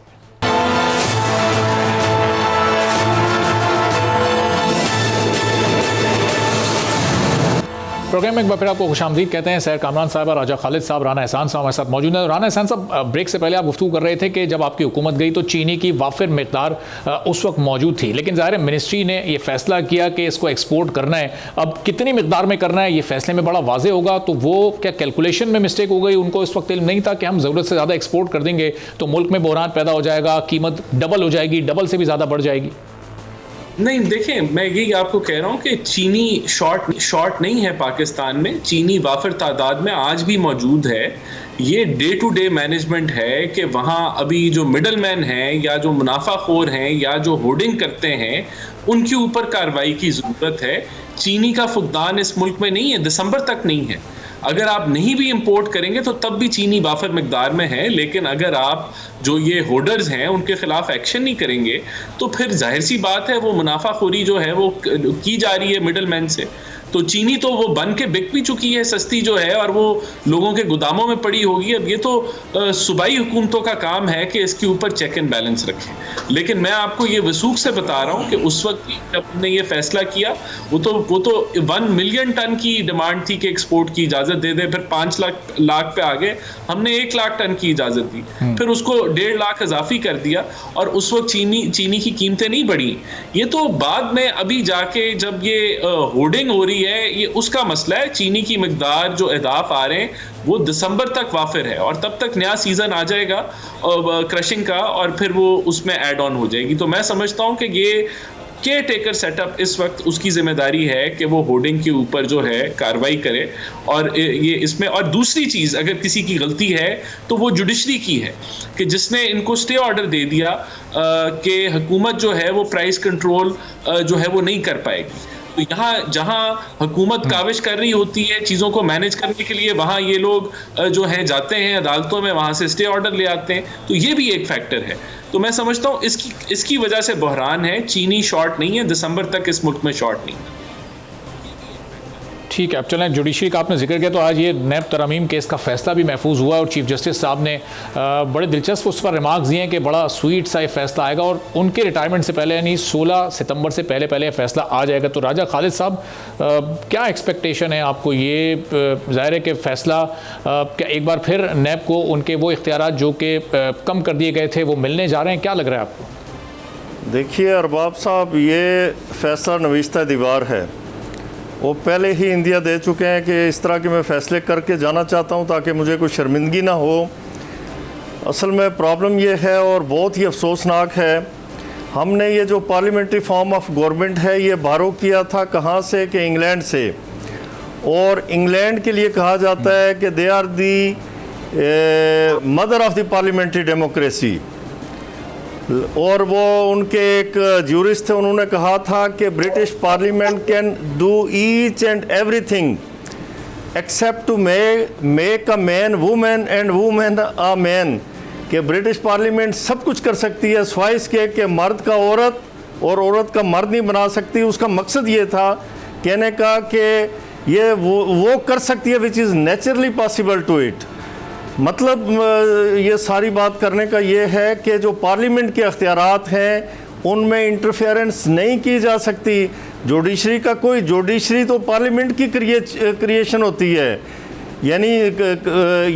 प्रोग्राम में एक बार फिर आपको खुशामदीद कहते हैं। सैर कामरान साहब, राजा खालिद साहब, राना एहसान साहब हमारे साथ मौजूद हैं। राना एहसान साहब, ब्रेक से पहले आप गुफ्तगू कर रहे थे कि जब आपकी हुकूमत गई तो चीनी की वाफिर मिकदार उस वक्त मौजूद थी, लेकिन ज़ाहिर है मिनिस्ट्री ने ये फैसला किया कि इसको एक्सपोर्ट करना है। अब कितनी मिकदार में करना है ये फैसले में बड़ा वाजे होगा, तो वो क्या कैलकुलेशन में मिस्टेक हो गई? उनको इस वक्त इल्म नहीं था कि हम ज़रूरत से ज़्यादा एक्सपोर्ट कर देंगे तो मुल्क में बहरान पैदा हो जाएगा, कीमत डबल हो जाएगी, डबल से भी ज़्यादा बढ़ जाएगी? नहीं, देखें, मैं यही आपको कह रहा हूँ कि चीनी शॉर्ट नहीं है पाकिस्तान में। चीनी वाफिर तादाद में आज भी मौजूद है। ये डे टू डे मैनेजमेंट है कि वहाँ अभी जो मिडल मैन हैं या जो मुनाफाखोर हैं या जो होर्डिंग करते हैं उनके ऊपर कार्रवाई की ज़रूरत है। चीनी का फुकदान इस मुल्क में नहीं है, दिसंबर तक नहीं है। अगर आप नहीं भी इंपोर्ट करेंगे तो तब भी चीनी वाफिर मिकदार में है, लेकिन अगर आप जो ये होल्डर्स हैं उनके खिलाफ एक्शन नहीं करेंगे तो फिर जाहिर सी बात है वो मुनाफाखोरी जो है वो की जा रही है मिडल मैन से। तो चीनी तो वो बन के बिक भी चुकी है सस्ती जो है, और वो लोगों के गोदामों में पड़ी होगी। अब ये तो सूबाई हुकूमतों का काम है कि इसके ऊपर चेक एंड बैलेंस रखें। लेकिन मैं आपको ये वसूख से बता रहा हूँ कि उस वक्त जब हमने ये फैसला किया वो तो 1 मिलियन टन की डिमांड थी कि एक्सपोर्ट की इजाज़त दे दे, फिर 5 लाख पे आ गए, हमने 1 लाख टन की इजाज़त दी, फिर उसको 1.5 लाख इजाफी कर दिया, और उस वक्त चीनी की कीमतें नहीं बढ़ी। ये तो बाद में अभी जाके जब ये होर्डिंग हो रही है, ये उसका मसला है। चीनी की मिकदार जो अहदाफ आ रहे हैं वो दिसंबर तक वाफिर है, और तब तक नया सीजन आ जाएगा क्रशिंग का, और फिर वो उसमें ऐड ऑन हो जाएगी। तो मैं समझता हूँ कि ये केयर टेकर सेटअप इस वक्त उसकी जिम्मेदारी है कि वो होर्डिंग के ऊपर जो है कार्रवाई करे। और ये इसमें, और दूसरी चीज़, अगर किसी की गलती है तो वो जुडिशरी की है कि जिसने इनको स्टे ऑर्डर दे दिया कि हुकूमत जो है वो प्राइस कंट्रोल जो है वो नहीं कर पाएगी। तो यहाँ जहाँ हुकूमत काविश कर रही होती है चीज़ों को मैनेज करने के लिए, वहाँ ये लोग जो है जाते हैं अदालतों में, वहाँ से स्टे ऑर्डर ले आते हैं। तो ये भी एक फैक्टर है। तो मैं समझता हूँ इसकी वजह से बहरान है। चीनी शॉर्ट नहीं है, दिसंबर तक इस मुल्क में शॉर्ट नहीं है। ठीक है, अब चलें जुडिशरी का आपने जिक्र किया, तो आज ये नैब तरमीम केस का फैसला भी महफूज हुआ और चीफ जस्टिस साहब ने बड़े दिलचस्प उस पर रिमार्क्स दिए हैं कि बड़ा स्वीट सा ये फैसला आएगा और उनके रिटायरमेंट से पहले यानी 16 सितंबर से पहले ये फैसला आ जाएगा। तो राजा खालिद साहब, क्या एक्सपेक्टेशन है आपको? ये ज़ाहिर है कि फ़ैसला क्या एक बार फिर नैब को उनके वो इख्तियारात जो कि कम कर दिए गए थे वो मिलने जा रहे हैं, क्या लग रहा है आपको? देखिए अरबाब साहब, ये फैसला नविश्ता दीवार है। वो पहले ही इंदिया दे चुके हैं कि इस तरह के मैं फ़ैसले करके जाना चाहता हूं ताकि मुझे कोई शर्मिंदगी ना हो। असल में प्रॉब्लम ये है और बहुत ही अफसोसनाक है, हमने ये जो पार्लियामेंट्री फॉर्म ऑफ गवर्नमेंट है ये बारो किया था कहाँ से कि इंग्लैंड से, और इंग्लैंड के लिए कहा जाता है कि they are the mother of the parliamentary democracy. और वो उनके एक ज्यूरिस्ट थे, उन्होंने कहा था कि British parliament can do each and everything except to make a man woman and woman a man, कि ब्रिटिश पार्लियामेंट सब कुछ कर सकती है सिवाय इसके कि मर्द का औरत और औरत का मर्द नहीं बना सकती। उसका मकसद ये था कहने का कि ये वो कर सकती है which is naturally possible to it. मतलब ये सारी बात करने का ये है कि जो पार्लियामेंट के अख्तियारात हैं उनमें इंटरफेरेंस नहीं की जा सकती। जुडिशरी का कोई, जुडिशरी तो पार्लियामेंट की क्रिएशन होती है, यानी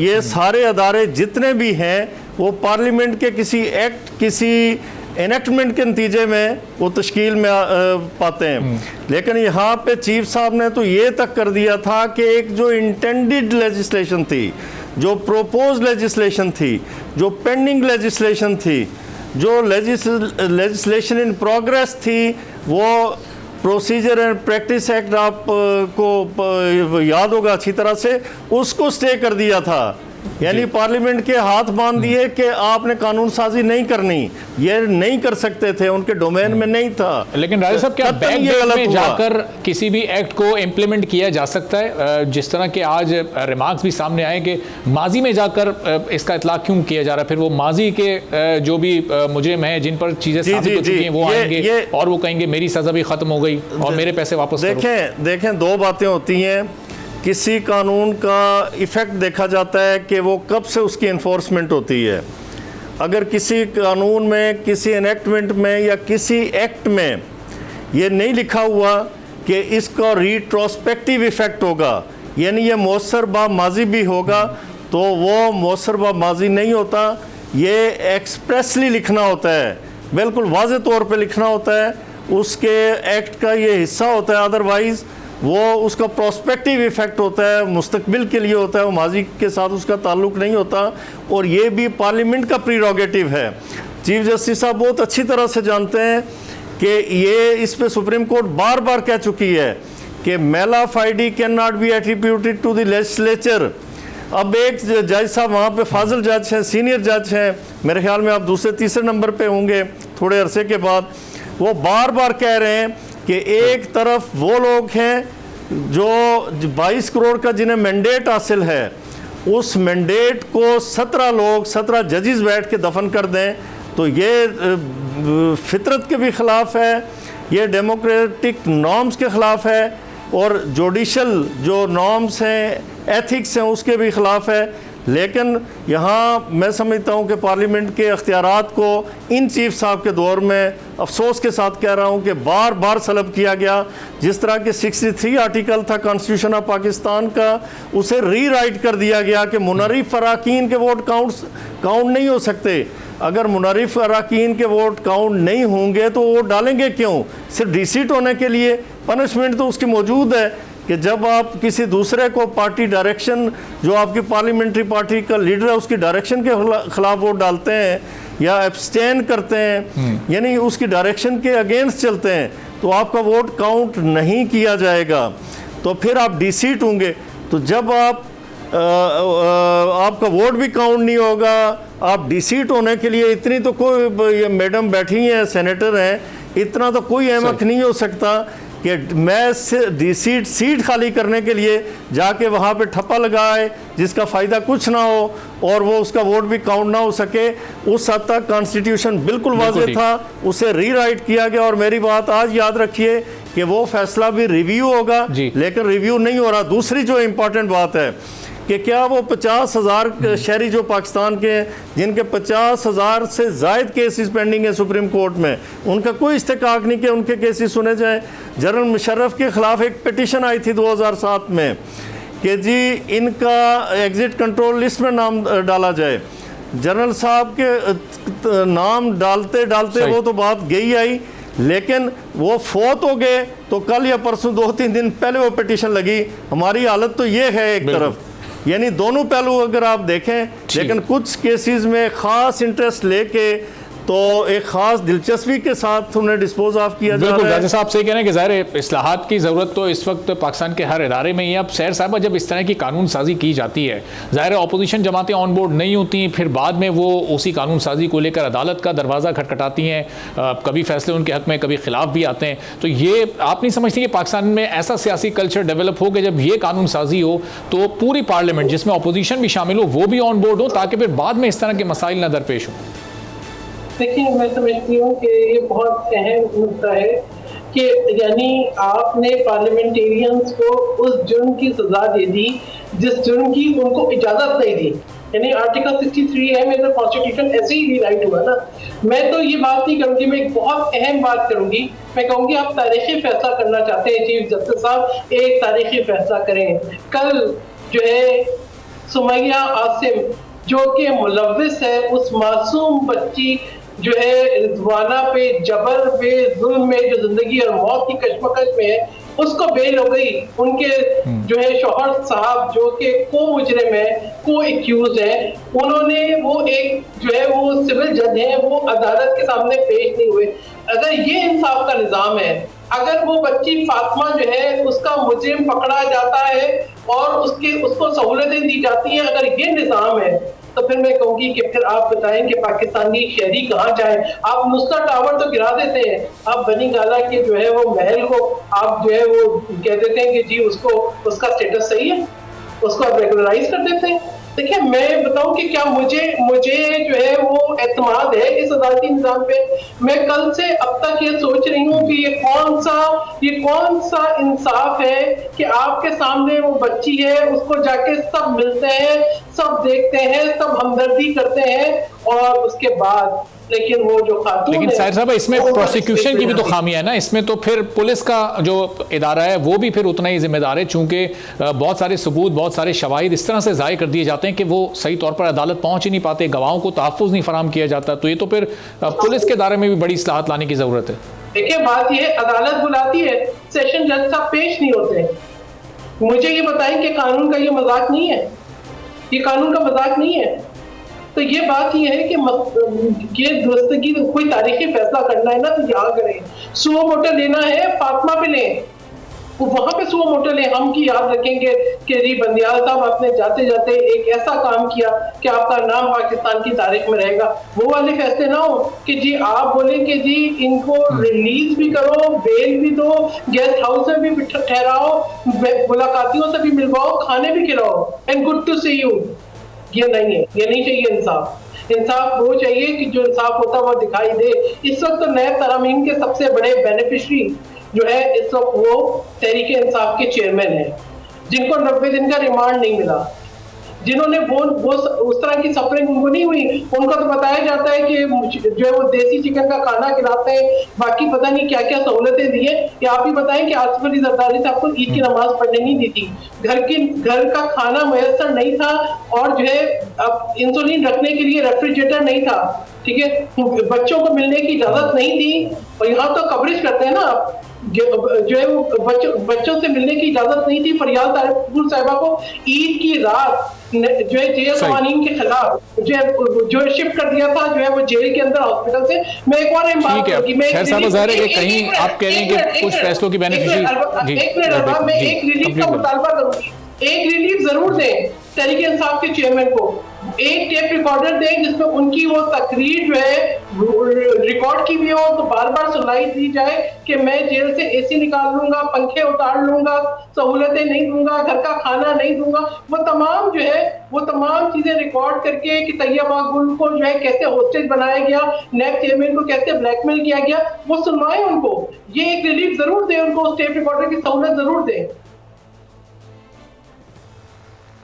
ये सारे अदारे जितने भी हैं वो पार्लियामेंट के किसी एक्ट, किसी एनेक्टमेंट के नतीजे में वो तश्कील में पाते हैं। लेकिन यहाँ पे चीफ साहब ने तो ये तक कर दिया था कि एक जो इंटेंडेड लेजिस्लेशन थी, जो प्रोपोज लेजिस्लेशन थी, जो पेंडिंग लेजिस्लेशन थी, जो लेजिस्लेशन इन प्रोग्रेस थी, वो प्रोसीजर एंड प्रैक्टिस एक्ट आपको याद होगा अच्छी तरह से, उसको स्टे कर दिया था। यानी पार्लियामेंट के हाथ बांध दिए कि आपने कानून साजी नहीं करनी, ये नहीं कर सकते थे, उनके डोमेन में नहीं था। लेकिन राजा साहब, क्या बैकडेट में जाकर किसी भी एक्ट को इम्प्लीमेंट किया जा सकता है? जिस तरह के आज रिमार्क्स भी सामने आए कि माजी में जाकर इसका इतलाक क्यों किया जा रहा है, फिर वो माजी के जो भी मुजरिम हैं जिन पर चीजें साबित हो चुकी हैं वो आएंगे और वो कहेंगे मेरी सजा भी खत्म हो गई और मेरे पैसे वापस करो। देखें दो बातें होती हैं, किसी कानून का इफ़ेक्ट देखा जाता है कि वो कब से उसकी इन्फोर्समेंट होती है। अगर किसी कानून में, किसी एनेक्टमेंट में या किसी एक्ट में ये नहीं लिखा हुआ कि इसका रिट्रोस्पेक्टिव इफ़ेक्ट होगा, यानी ये मौसर बा माजी भी होगा, तो वो मौसर बा माजी नहीं होता, ये एक्सप्रेसली लिखना होता है, बिल्कुल वाज़े तौर पे लिखना होता है, उसके एक्ट का ये हिस्सा होता है। अदरवाइज़ वो उसका प्रोस्पेक्टिव इफ़ेक्ट होता है, मुस्तकबिल के लिए होता है, वो माजी के साथ उसका ताल्लुक़ नहीं होता। और ये भी पार्लियामेंट का प्रीरोगेटिव है। चीफ जस्टिस साहब बहुत अच्छी तरह से जानते हैं कि ये इस पे सुप्रीम कोर्ट बार बार कह चुकी है कि mala fide can not be attributed to the legislature. अब एक जज साहब वहाँ पे फाजिल जज हैं, सीनियर जज हैं, मेरे ख्याल में आप दूसरे तीसरे नंबर पे होंगे थोड़े अरसे के बाद, वो बार बार कह रहे हैं कि एक तरफ वो लोग हैं जो 22 करोड़ का जिन्हें मैंडेट हासिल है, उस मैंडेट को 17 जजेस बैठ के दफन कर दें, तो ये फितरत के भी ख़िलाफ़ है, ये डेमोक्रेटिक नॉर्म्स के ख़िलाफ़ है, और जुडिशल जो नॉर्म्स हैं, एथिक्स हैं, उसके भी ख़िलाफ़ है। लेकिन यहाँ मैं समझता हूँ कि पार्लियामेंट के अख्तियारात को इन चीफ साहब के दौर में अफसोस के साथ कह रहा हूँ कि बार बार सलब किया गया। जिस तरह के 63 आर्टिकल था कॉन्स्टिट्यूशन ऑफ पाकिस्तान का, उसे रीराइट कर दिया गया कि मुनरिफ अराकीन के वोट काउंट नहीं हो सकते। अगर मुनरिफ अराकीन के वोट काउंट नहीं होंगे तो वोट डालेंगे क्यों? सिर्फ डिसीट होने के लिए? पनिशमेंट तो उसकी मौजूद है कि जब आप किसी दूसरे को पार्टी डायरेक्शन, जो आपकी पार्लियामेंट्री पार्टी का लीडर है, उसकी डायरेक्शन के खिलाफ वोट डालते हैं या एब्सटेन करते हैं, यानी उसकी डायरेक्शन के अगेंस्ट चलते हैं, तो आपका वोट काउंट नहीं किया जाएगा, तो फिर आप डिसीट होंगे। तो जब आपका वोट भी काउंट नहीं होगा, आप डिसीट होने के लिए इतनी तो कोई, ये मैडम बैठी हैं, सेनेटर हैं, इतना तो कोई अहमक नहीं हो सकता कि मैं सीट खाली करने के लिए जाके वहाँ पे ठप्पा लगाए जिसका फ़ायदा कुछ ना हो और वो उसका वोट भी काउंट ना हो सके। उस हद तक कॉन्स्टिट्यूशन बिल्कुल वाज़ेह था, उसे रीराइट किया गया। और मेरी बात आज याद रखिए कि वो फैसला भी रिव्यू होगा, जी। लेकिन रिव्यू नहीं हो रहा। दूसरी जो इम्पोर्टेंट बात है कि क्या वो 50,000 शहरी जो पाकिस्तान के हैं जिनके 50,000 से ज़ायद केसेस पेंडिंग है सुप्रीम कोर्ट में, उनका कोई इस्तेकाक नहीं कि उनके केसेस सुने जाएं। जनरल मुशर्रफ के ख़िलाफ़ एक पिटीशन आई थी 2007 में कि जी इनका एग्ज़िट कंट्रोल लिस्ट में नाम डाला जाए। जनरल साहब के नाम डालते डालते वो तो बात गई आई, लेकिन वो फोत हो गए तो कल या परसों 2-3 दिन पहले वो पिटीशन लगी। हमारी हालत तो ये है एक तरफ, यानी दोनों पहलू अगर आप देखें, लेकिन कुछ केसेस में ख़ास इंटरेस्ट लेके तो एक ख़ास दिलचस्पी के साथ उन्हें डिस्पोज ऑफ किया जा रहा है। राजा साहब सही कह रहे हैं कि ज़ाहिर इस्लाहात की ज़रूरत तो इस वक्त पाकिस्तान के हर इदारे में ही है। अब सैर साहबा जब इस तरह की कानून साजी की जाती है, ज़ाहिर अपोजिशन जमातें ऑन बोर्ड नहीं होती, फिर बाद में वो उसी कानून साजी को लेकर अदालत का दरवाज़ा खटखटाती हैं, कभी फैसले उनके हक़ में कभी खिलाफ भी आते हैं। तो ये आप नहीं समझती कि पाकिस्तान में ऐसा सियासी कल्चर डेवलप हो कि जब ये कानून साजी हो तो पूरी पार्लियामेंट जिसमें अपोजिशन भी शामिल हो वो भी ऑन बोर्ड हो, ताकि फिर बाद में इस तरह के मसाइल न दरपेश हों? देखिए, मैं समझती हूँ कि ये बहुत अहम मुद्दा है कि यानी आपने पार्लियामेंटेरियंस को उस जुर्म की सजा दे दी जिस जुर्म की उनको इजाजत नहीं दी। यानी आर्टिकल 63 में तो कॉन्स्टिट्यूशन ऐसे ही रीराइट हुआ ना। मैं तो ये बात नहीं करूंगी, मैं एक बहुत अहम बात करूंगी। मैं कहूंगी आप तारीखी फैसला करना चाहते हैं चीफ जस्टिस साहब, एक तारीखी फैसला करें। कल जो है सुमैया आसिम जो कि मुलव्विस है उस मासूम बच्ची जो है रिजवाना पे जबर पे जुल्म में जो जिंदगी और मौत की कशमकश में है, उसको बेल हो गई। उनके जो है शौहर साहब जो कि को मुजरिम है, को एक्यूज है, उन्होंने वो एक जो है वो सिविल जज है, वो अदालत के सामने पेश नहीं हुए। अगर ये इंसाफ का निजाम है, अगर वो बच्ची फातिमा जो है उसका मुजरिम पकड़ा जाता है और उसको सहूलतें दी जाती हैं, अगर ये निजाम है तो फिर मैं कहूंगी कि फिर आप बताएं कि पाकिस्तानी शहरी कहाँ जाए। आप नुस्खा टावर तो गिरा देते हैं, आप बनी गाला के जो है वो महल को आप जो है वो कह देते हैं कि जी उसको उसका स्टेटस सही है, उसको आप रेगुलराइज कर देते हैं। देखिए, मैं बताऊं कि क्या मुझे जो है वो एतमाद है इस अदालती निजाम पे। मैं कल से अब तक ये सोच रही हूँ कि ये कौन सा इंसाफ है कि आपके सामने वो बच्ची है, उसको जाके सब मिलते हैं, सब देखते हैं, सब हमदर्दी करते हैं और उसके बाद लेकिन वो जो खातून लेकिन साहिर साहब इसमें प्रोसिक्यूशन की भी तो खामियां है ना। इसमें तो फिर पुलिस का जो इदारा है वो भी फिर उतना ही जिम्मेदार है, चूंकि बहुत सारे सबूत, बहुत सारे शवाहिद इस तरह से ज़ाहिर कर दिए जाते हैं कि वो सही तौर पर अदालत पहुंच ही नहीं पाते, गवाहों को तहफ़्फ़ुज़ नहीं फराहम किया जाता। तो ये तो फिर पुलिस के इदारे में भी बड़ी इस्लाहत लाने की ज़रूरत है। देखिए, बात ये अदालत बुलाती है, सेशन जज साहब पेश नहीं होते। मुझे ये बताएं कि कानून का ये मजाक नहीं है, ये कानून का मजाक नहीं है। तो ये बात ये है कि ये दुरुस्तगी कोई तारीखी फैसला करना है ना तो यहाँ करें। सुओ मोटो लेना है फातिमा पे लें, वहां पे सुओ मोटो लें। हम की याद रखेंगे कि जी बंदियाल साहब आपने जाते जाते एक ऐसा काम किया कि आपका नाम पाकिस्तान की तारीख में रहेगा। वो वाले फैसले ना हो कि जी आप बोले कि जी इनको रिलीज भी करो, बेल भी दो, गेस्ट हाउस में भी ठहराओ, मुलाकातियों से भी मिलवाओ, खाने भी खिलाओ, and good to see you. ये नहीं है, ये नहीं चाहिए इंसाफ। इंसाफ वो चाहिए कि जो इंसाफ होता है वो दिखाई दे। इस वक्त तो नए तरमीम के सबसे बड़े बेनिफिशरी जो है इस वक्त वो तहरीक इंसाफ के चेयरमैन है, जिनको 90 दिन का रिमांड नहीं मिला, जिन्होंने वो उस तरह की सफरिंग उनको नहीं हुई। उनको तो बताया जाता है कि जो है वो देसी चिकन का खाना खिलाते हैं, बाकी पता नहीं क्या क्या सहूलतें दी है। कि आप ही बताएं कि आसिफ अली जरदारी साहब को ईद की नमाज पढ़ने नहीं दी थी, घर का खाना मुयस्सर नहीं था, और जो है अब इंसुलिन रखने के लिए रेफ्रिजरेटर नहीं था, ठीक है, बच्चों को मिलने की इजाजत नहीं थी। और यहाँ तो कवरेज करते हैं ना आप, जो है वो बच्चों से मिलने की इजाजत नहीं थी। फरियाद तारिकुल साहिबा को ईद की रात जो है जेल कवानीन के खिलाफ जो शिफ्ट कर दिया था, जो है वो जेल के अंदर हॉस्पिटल से। मैं एक और बात करूंगी, मैं कहीं आप कह रहे हैं कि कुछ फैसलों की बेनिफिशियरी, एक मिनट मैं एक रिलीफ का मुतालबा करूंगी, एक रिलीफ जरूर दें। तहरीक इंसाफ के चेयरमैन को एक टेप रिकॉर्डर दें जिसमें उनकी वो तकरीर जो है रिकॉर्ड की भी हो, तो बार बार सुनाई दी जाए कि मैं जेल से एसी निकाल लूंगा, पंखे उतार लूंगा, सहूलतें नहीं दूंगा, घर का खाना नहीं दूंगा। वो तमाम चीजें रिकॉर्ड करके कि तैयबा गुल को जो है कैसे होस्टेज बनाया गया, नैब चेयरमैन को कैसे ब्लैकमेल किया गया, वो सुनवाएं उनको। ये एक रिलीफ जरूर दें उनको, उस टेप रिकॉर्डर की सहूलत जरूर दें।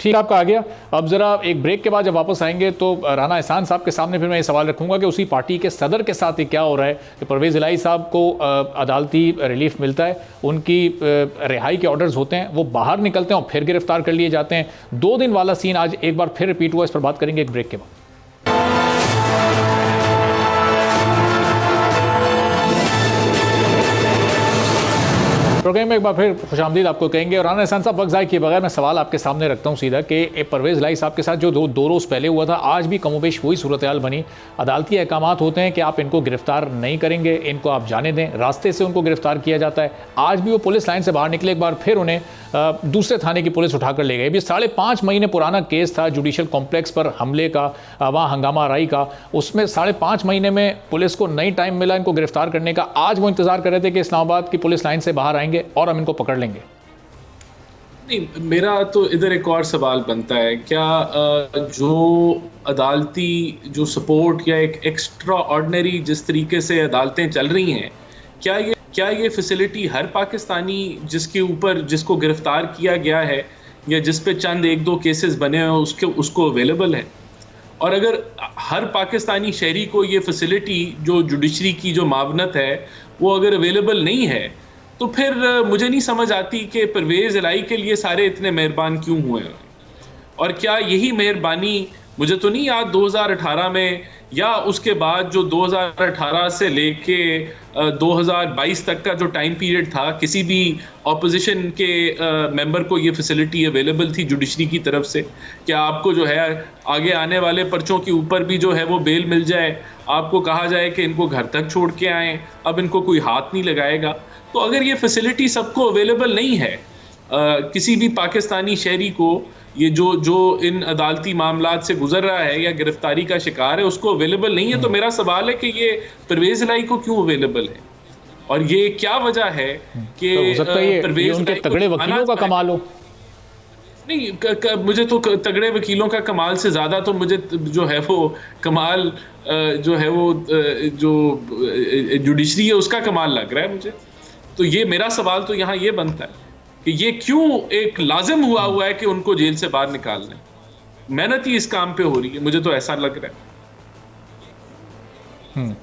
ठीक आपका आ गया। अब ज़रा एक ब्रेक के बाद जब वापस आएंगे तो राना एहसान साहब के सामने फिर मैं ये सवाल रखूंगा कि उसी पार्टी के सदर के साथ ये क्या हो रहा है कि परवेज़ इलाही साहब को अदालती रिलीफ मिलता है, उनकी रिहाई के ऑर्डर्स होते हैं, वो बाहर निकलते हैं और फिर गिरफ्तार कर लिए जाते हैं। 2 दिन वाला सीन आज एक बार फिर रिपीट हुआ। इस पर बात करेंगे एक ब्रेक के बाद। प्रोग्राम में एक बार फिर खुशामदीद आपको कहेंगे। और राना एहसान साहब, वक्त ज़ाय किए बगैर मैं सवाल आपके सामने रखता हूँ सीधा कि परवेज़ इलाही साहब के साथ जो दो रोज़ पहले हुआ था, आज भी कमोबेश वही सूरत हाल बनी। अदालती अहकामात होते हैं कि आप इनको गिरफ्तार नहीं करेंगे, इनको आप जाने दें, रास्ते से उनको गिरफ्तार किया जाता है। आज भी वो पुलिस लाइन से बाहर निकले, एक बार फिर उन्हें दूसरे थाने की पुलिस उठाकर ले गई। भी 5.5 महीने पुराना केस था जुडिशल कॉम्प्लेक्स पर हमले का, वहाँ हंगामा आराई का, उसमें 5.5 महीने में पुलिस को नई टाइम मिला इनको गिरफ्तार करने का। आज वो इंतजार कर रहे थे कि इस्लामाबाद की पुलिस लाइन से बाहर आएंगे और हम इनको पकड़ लेंगे। नहीं, मेरा तो इधर एक और सवाल बनता है, क्या जो अदालती जो सपोर्ट या एक एक्स्ट्रा ऑर्डिनरी जिस तरीके से अदालतें चल रही हैं, क्या ये फैसिलिटी हर पाकिस्तानी जिसको गिरफ्तार किया गया है या जिस पे चंद 1-2 केसेस बने हैं उसको अवेलेबल है? और अगर हर पाकिस्तानी शहरी को ये फैसिलिटी जो जुडिशरी की जो मावनत है वो अगर अवेलेबल नहीं है, तो फिर मुझे नहीं समझ आती कि परवेज़ इलाही के लिए सारे इतने मेहरबान क्यों हुए हैं। और क्या यही मेहरबानी, मुझे तो नहीं याद 2018 में या उसके बाद जो 2018 से लेके 2022 तक का जो टाइम पीरियड था, किसी भी ऑपोजिशन के मेंबर को ये फैसिलिटी अवेलेबल थी जुडिशरी की तरफ से? क्या आपको जो है आगे आने वाले पर्चों के ऊपर भी जो है वो बेल मिल जाए, आपको कहा जाए कि इनको घर तक छोड़ के आएँ, अब इनको कोई हाथ नहीं लगाएगा? तो अगर ये फैसिलिटी सबको अवेलेबल नहीं है, किसी भी पाकिस्तानी शहरी को ये जो इन अदालती मामलात से गुजर रहा है या गिरफ्तारी का शिकार है उसको अवेलेबल नहीं है, तो मेरा सवाल है कि ये परवेज़ इलाही को क्यों अवेलेबल है? और ये क्या वजह है कि तो परवेज़ इलाही तगड़े वकीलों का कमाल हो? नहीं, मुझे तो तगड़े वकीलों का कमाल से ज़्यादा तो मुझे जो है वो कमाल जो है वो जो जुडिशरी है उसका कमाल लग रहा है मुझे। तो ये मेरा सवाल तो यहाँ ये बनता है कि ये क्यों एक लाजिम हुआ है कि उनको जेल से बाहर निकालना है? मेहनत ही इस काम पे हो रही है, मुझे तो ऐसा लग रहा है।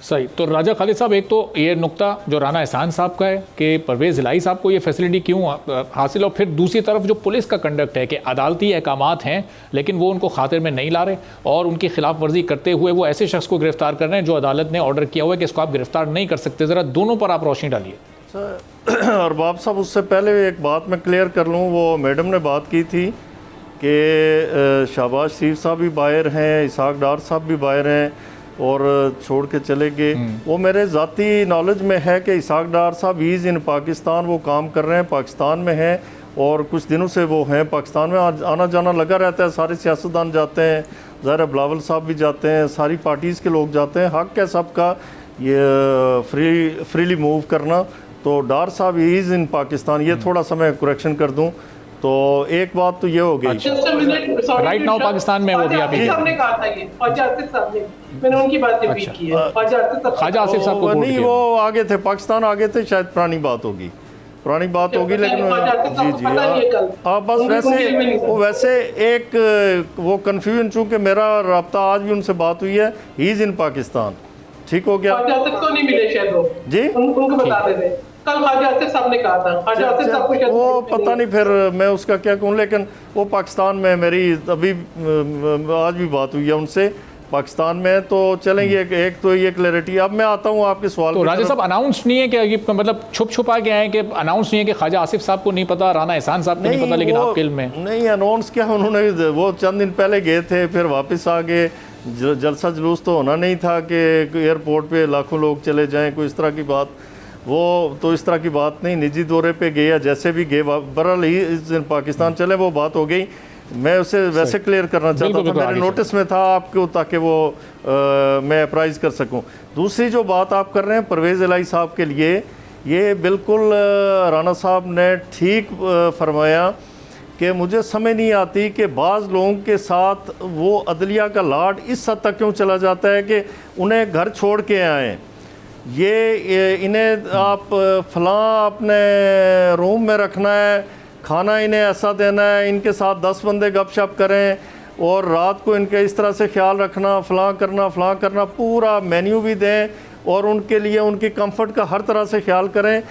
सही। तो राजा खालिद साहब, एक तो ये नुक्ता जो राना एहसान साहब का है कि परवेज़ इलाही साहब को ये फैसिलिटी क्यों हासिल, और फिर दूसरी तरफ जो पुलिस का कंडक्ट है कि अदालती अहकामात हैं लेकिन वो उनको खातिर में नहीं ला रहे और उनकी खिलाफ वर्जी करते हुए वो ऐसे शख्स को गिरफ्तार कर रहे हैं जो अदालत ने ऑर्डर किया हुआ है कि इसको आप गिरफ्तार नहीं कर सकते। ज़रा दोनों पर आप रोशनी डालिए। और बाब साहब, उससे पहले एक बात मैं क्लियर कर लूँ। वो मैडम ने बात की थी कि शहबाज शरीफ साहब भी बाहर हैं, इसहाक डार साहब भी बाहर हैं और छोड़ के चले गए। वो मेरे ज़ाती नॉलेज में है कि इसहाक डार साहब इज़ इन पाकिस्तान, वो काम कर रहे हैं, पाकिस्तान में हैं और कुछ दिनों से वो हैं पाकिस्तान में। आना जाना लगा रहता है, सारे सियासतदान जाते हैं, ज़ाहिर बिलावल साहब भी जाते हैं, सारी पार्टीज़ के लोग जाते हैं। हक है सबका ये फ्रीली मूव करना। तो डार साहब इज़ इन पाकिस्तान, ये थोड़ा सा मैं करेक्शन कर दूँ। तो एक बात तो ये हो गई, राइट नाउ पाकिस्तान में वो भी आप हमने कहा था, ये ख्वाजा आसिफ साहब ने, मैंने उनकी बात रिपीट की है। ख्वाजा आसिफ साहब को नहीं, वो आगे थे, पाकिस्तान आगे थे, शायद पुरानी बात होगी लेकिन जी हाँ, बस वैसे एक वो कन्फ्यूजन, चूँकि मेरा रब्ता आज भी उनसे बात हुई है, ही इज़ इन पाकिस्तान, ठीक हो गया। तो नहीं मिले शायद वो जी, उनको बता देते कल ख्वाजा आसिफ साहब ने कहा था। ख्वाजा आसिफ साहब को वो पता नहीं फिर मैं उसका क्या कहूँ, लेकिन वो पाकिस्तान में मेरी अभी आज भी बात हुई है उनसे, पाकिस्तान में। तो चलेंगे, एक तो ये क्लैरिटी। अब मैं आता हूँ आपके सवाल तो राजा साहब, अनाउंस नहीं है कि मतलब छुपा के आए कि अनाउंस नहीं है कि ख्वाजा आसिफ साहब को नहीं पता, राना एहसान साहब को नहीं पता, लेकिन आपके इल्म में नहीं। अनाउंस क्या, उन्होंने वो चंद दिन पहले गए थे, फिर वापस आ गए। जलसा जुलूस तो होना नहीं था कि एयरपोर्ट पे लाखों लोग चले जाएं, कोई इस तरह की बात, वो तो इस तरह की बात नहीं। निजी दौरे पे गए या जैसे भी गए, बहरहाल ही इस दिन पाकिस्तान चले, वो बात हो गई। मैं उसे वैसे क्लियर करना चाहता था, बिल्कुल, मेरे आगे नोटिस में था आपको, ताकि वो मैं अप्राइज कर सकूं। दूसरी जो बात आप कर रहे हैं परवेज़ इलाही साहब के लिए, ये बिल्कुल राना साहब ने ठीक फरमाया कि मुझे समझ नहीं आती कि बाज़ लोगों के साथ वो अदलिया का लाड इस हद तक क्यों चला जाता है कि उन्हें घर छोड़ के आएँ। ये इन्हें आप फलां अपने रूम में रखना है, खाना इन्हें ऐसा देना है, इनके साथ 10 बंदे गपशप करें और रात को इनके इस तरह से ख्याल रखना, फलां करना, पूरा मेन्यू भी दें और उनके लिए उनकी कंफर्ट का हर तरह से ख्याल करें।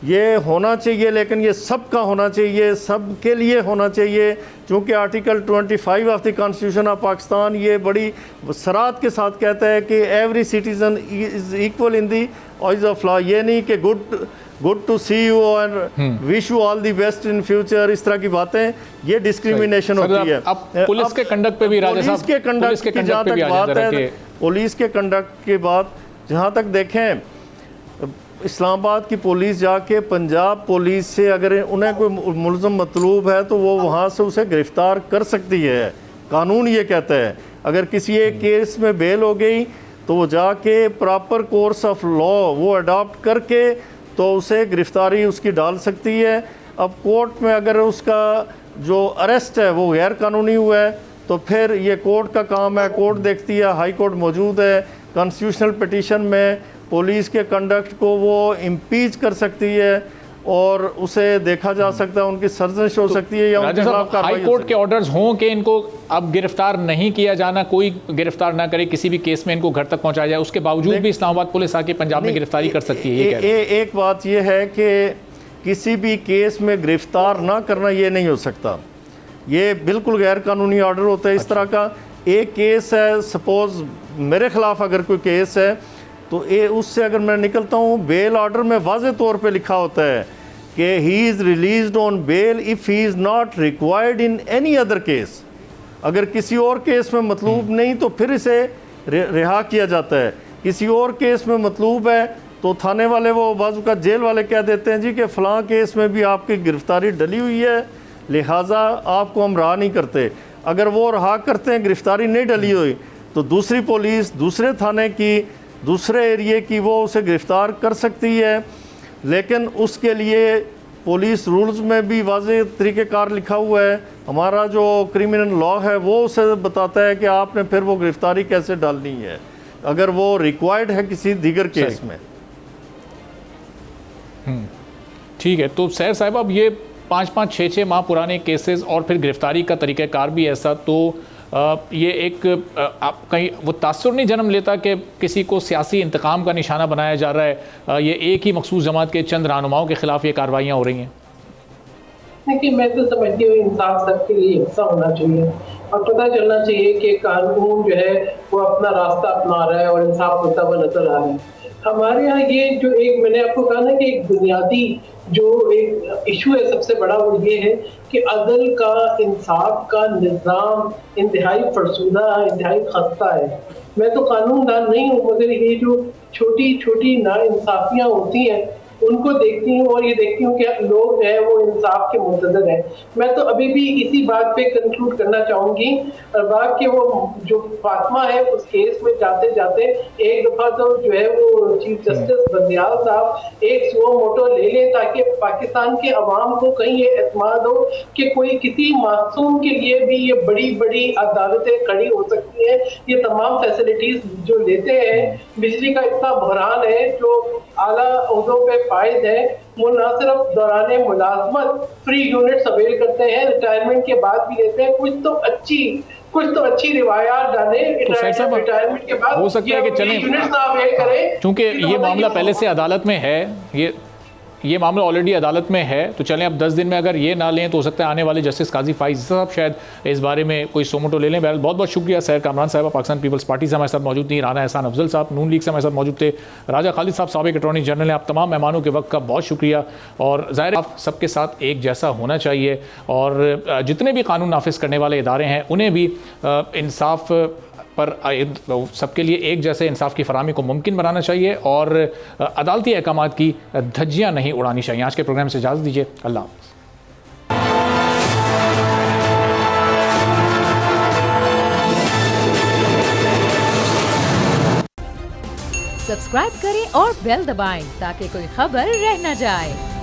ये होना चाहिए, लेकिन ये सब का होना चाहिए, सब के लिए होना चाहिए, क्योंकि article 25 of the constitution of Pakistan ये बड़ी सराहत के साथ कहता है कि every citizen is equal in the eyes of law. ये नहीं कि गुड टू सी यू और wish you all the best in future, इस तरह की बातें, ये डिस्क्रिमिनेशन होती है। अब पुलिस के कंडक्ट पे भी राजा साहब, पुलिस के कंडक्ट की जहाँ तक बात है, पुलिस के कंडक्ट की बात जहाँ तक देखें, इस्लामाबाद की पुलिस जाके पंजाब पुलिस से अगर उन्हें कोई मुलज़म मतलूब है तो वो वहाँ से उसे गिरफ़्तार कर सकती है। कानून ये कहता है अगर किसी एक केस में बेल हो गई तो वो जाके प्रॉपर कोर्स ऑफ लॉ वो अडॉप्ट करके तो उसे गिरफ़्तारी उसकी डाल सकती है। अब कोर्ट में अगर उसका जो अरेस्ट है वो गैर कानूनी हुआ है तो फिर ये कोर्ट का काम है, कोर्ट देखती है, हाई कोर्ट मौजूद है। कॉन्स्टिट्यूशनल पिटीशन में पुलिस के कंडक्ट को वो इम्पीच कर सकती है और उसे देखा जा सकता है, उनकी सर्जनिश हो सकती है या उनके खिलाफ कार्रवाई हाई कोर्ट के ऑर्डर्स हों कि इनको अब गिरफ्तार नहीं किया जाना, कोई गिरफ्तार ना करे, किसी भी केस में इनको घर तक पहुंचाया जाए, उसके बावजूद भी इस्लामाबाद पुलिस आके पंजाब में गिरफ्तारी कर सकती है। ये कह रहे हैं। एक बात यह है कि किसी भी केस में गिरफ्तार ना करना ये नहीं हो सकता, ये बिल्कुल गैर कानूनी ऑर्डर होता है। इस तरह का एक केस है, सपोज मेरे खिलाफ अगर कोई केस है तो उससे अगर मैं निकलता हूँ, बेल ऑर्डर में वाज़े तौर पे लिखा होता है कि he is released on bail if he is not required in any other case. अगर किसी और केस में मतलूब नहीं तो फिर इसे रिहा किया जाता है। किसी और केस में मतलूब है तो थाने वाले वो बाजू का जेल वाले कह देते हैं जी कि फ़लाँ केस में भी आपकी गिरफ़्तारी डली हुई है, लिहाजा आपको हम रहा नहीं करते। अगर वो रहा करते हैं, गिरफ़्तारी नहीं डली हुई, तो दूसरी पुलिस दूसरे थाने की, दूसरे एरिए की वो उसे गिरफ़्तार कर सकती है। लेकिन उसके लिए पुलिस रूल्स में भी वाज़ेह तरीक़ेकार लिखा हुआ है। हमारा जो क्रिमिनल लॉ है वो उसे बताता है कि आपने फिर वो गिरफ़्तारी कैसे डालनी है अगर वो रिक्वायर्ड है किसी दीगर केस में। ठीक है, तो सैर साहब अब ये 5-5, 6-6 माह पुराने केसेस और फिर गिरफ्तारी का तरीक़ाकार भी ऐसा, तो ये एक आप कहीं वो तासुर नहीं जन्म लेता कि किसी को सियासी इंतकाम का निशाना बनाया जा रहा है, ये एक ही मखसूस जमात के चंद रहनुमाओं के खिलाफ ये कार्रवाइयाँ हो रही हैं? देखिए, मैं तो समझती हूँ इंसाफ सबके लिए हिस्सा होना चाहिए और पता चलना चाहिए कि कानून जो है वो अपना रास्ता अपना रहा है और इंसाफ होता हुआ नजर आ रहा है। हमारे यहाँ ये जो एक मैंने आपको कहा ना कि एक बुनियादी जो एक इशू है सबसे बड़ा वो ये है कि अदल का, इंसाफ का निज़ाम इंतहाई फरसूदा, इंतहाई खस्ता है। मैं तो कानूनदान नहीं हूँ, मगर ये जो छोटी छोटी नाइंसाफियाँ होती हैं उनको देखती हूँ और ये देखती हूँ कि लोग जो है वो इंसाफ के मुंतज़िर हैं। मैं तो अभी भी इसी बात पे कंक्लूड करना चाहूँगी अरबाब कि वो जो फातिमा है उस केस में जाते जाते एक दफ़ा तो जो है वो चीफ जस्टिस बंदियाल साहब एक सुओ मोटो ले लें ताकि पाकिस्तान के अवाम को कहीं ये एतमाद हो कि कोई किसी मासूम के लिए भी ये बड़ी बड़ी अदालतें खड़ी हो सकती हैं। ये तमाम फैसिलिटीज जो लेते हैं, बिजली का इतना बहरान है जो आला ओहदों पे फायद है, वो न सिर्फ दौरान मुलाजमत फ्री यूनिट्स अवेल करते हैं, रिटायरमेंट के बाद भी लेते हैं। कुछ तो अच्छी रिवायात डालें रिटायरमेंट के बाद, हो सकता है कि चलें यूनिट्स ना अवेल करें, क्योंकि ये मामला पहले से अदालत में है, ये मामला ऑलरेडी अदालत में है, तो चलें अब 10 दिन में अगर ये ना लें तो हो सकता है आने वाले जस्टिस काजी फाइज साहब शायद इस बारे में कोई सोमोटो ले लें। बहुत बहुत शुक्रिया सैर कामरान साहब, पाकिस्तान पीपल्स पार्टी से हमारे साथ मौजूद थी, राना एहसान अफजल साहब नून लीग से हमारे साथ मौजूद थे, राजा खालिद साहब साबिक अटॉर्नी जनरल हैं। आप तमाम मेहमानों के वक्त का बहुत शुक्रिया। और ज़ाहिर आप सबके साथ एक जैसा होना चाहिए और जितने भी कानून नाफिज करने वाले इदारे हैं उन्हें भी इंसाफ पर सबके लिए एक जैसे इंसाफ की फराहमी को मुमकिन बनाना चाहिए और अदालती अहकामात की धज्जियाँ नहीं उड़ानी चाहिए। आज के प्रोग्राम से इजाज़त दीजिए, अल्लाह हाफ़िज़। सब्सक्राइब करें और बेल दबाएं ताकि कोई खबर रह न जाए।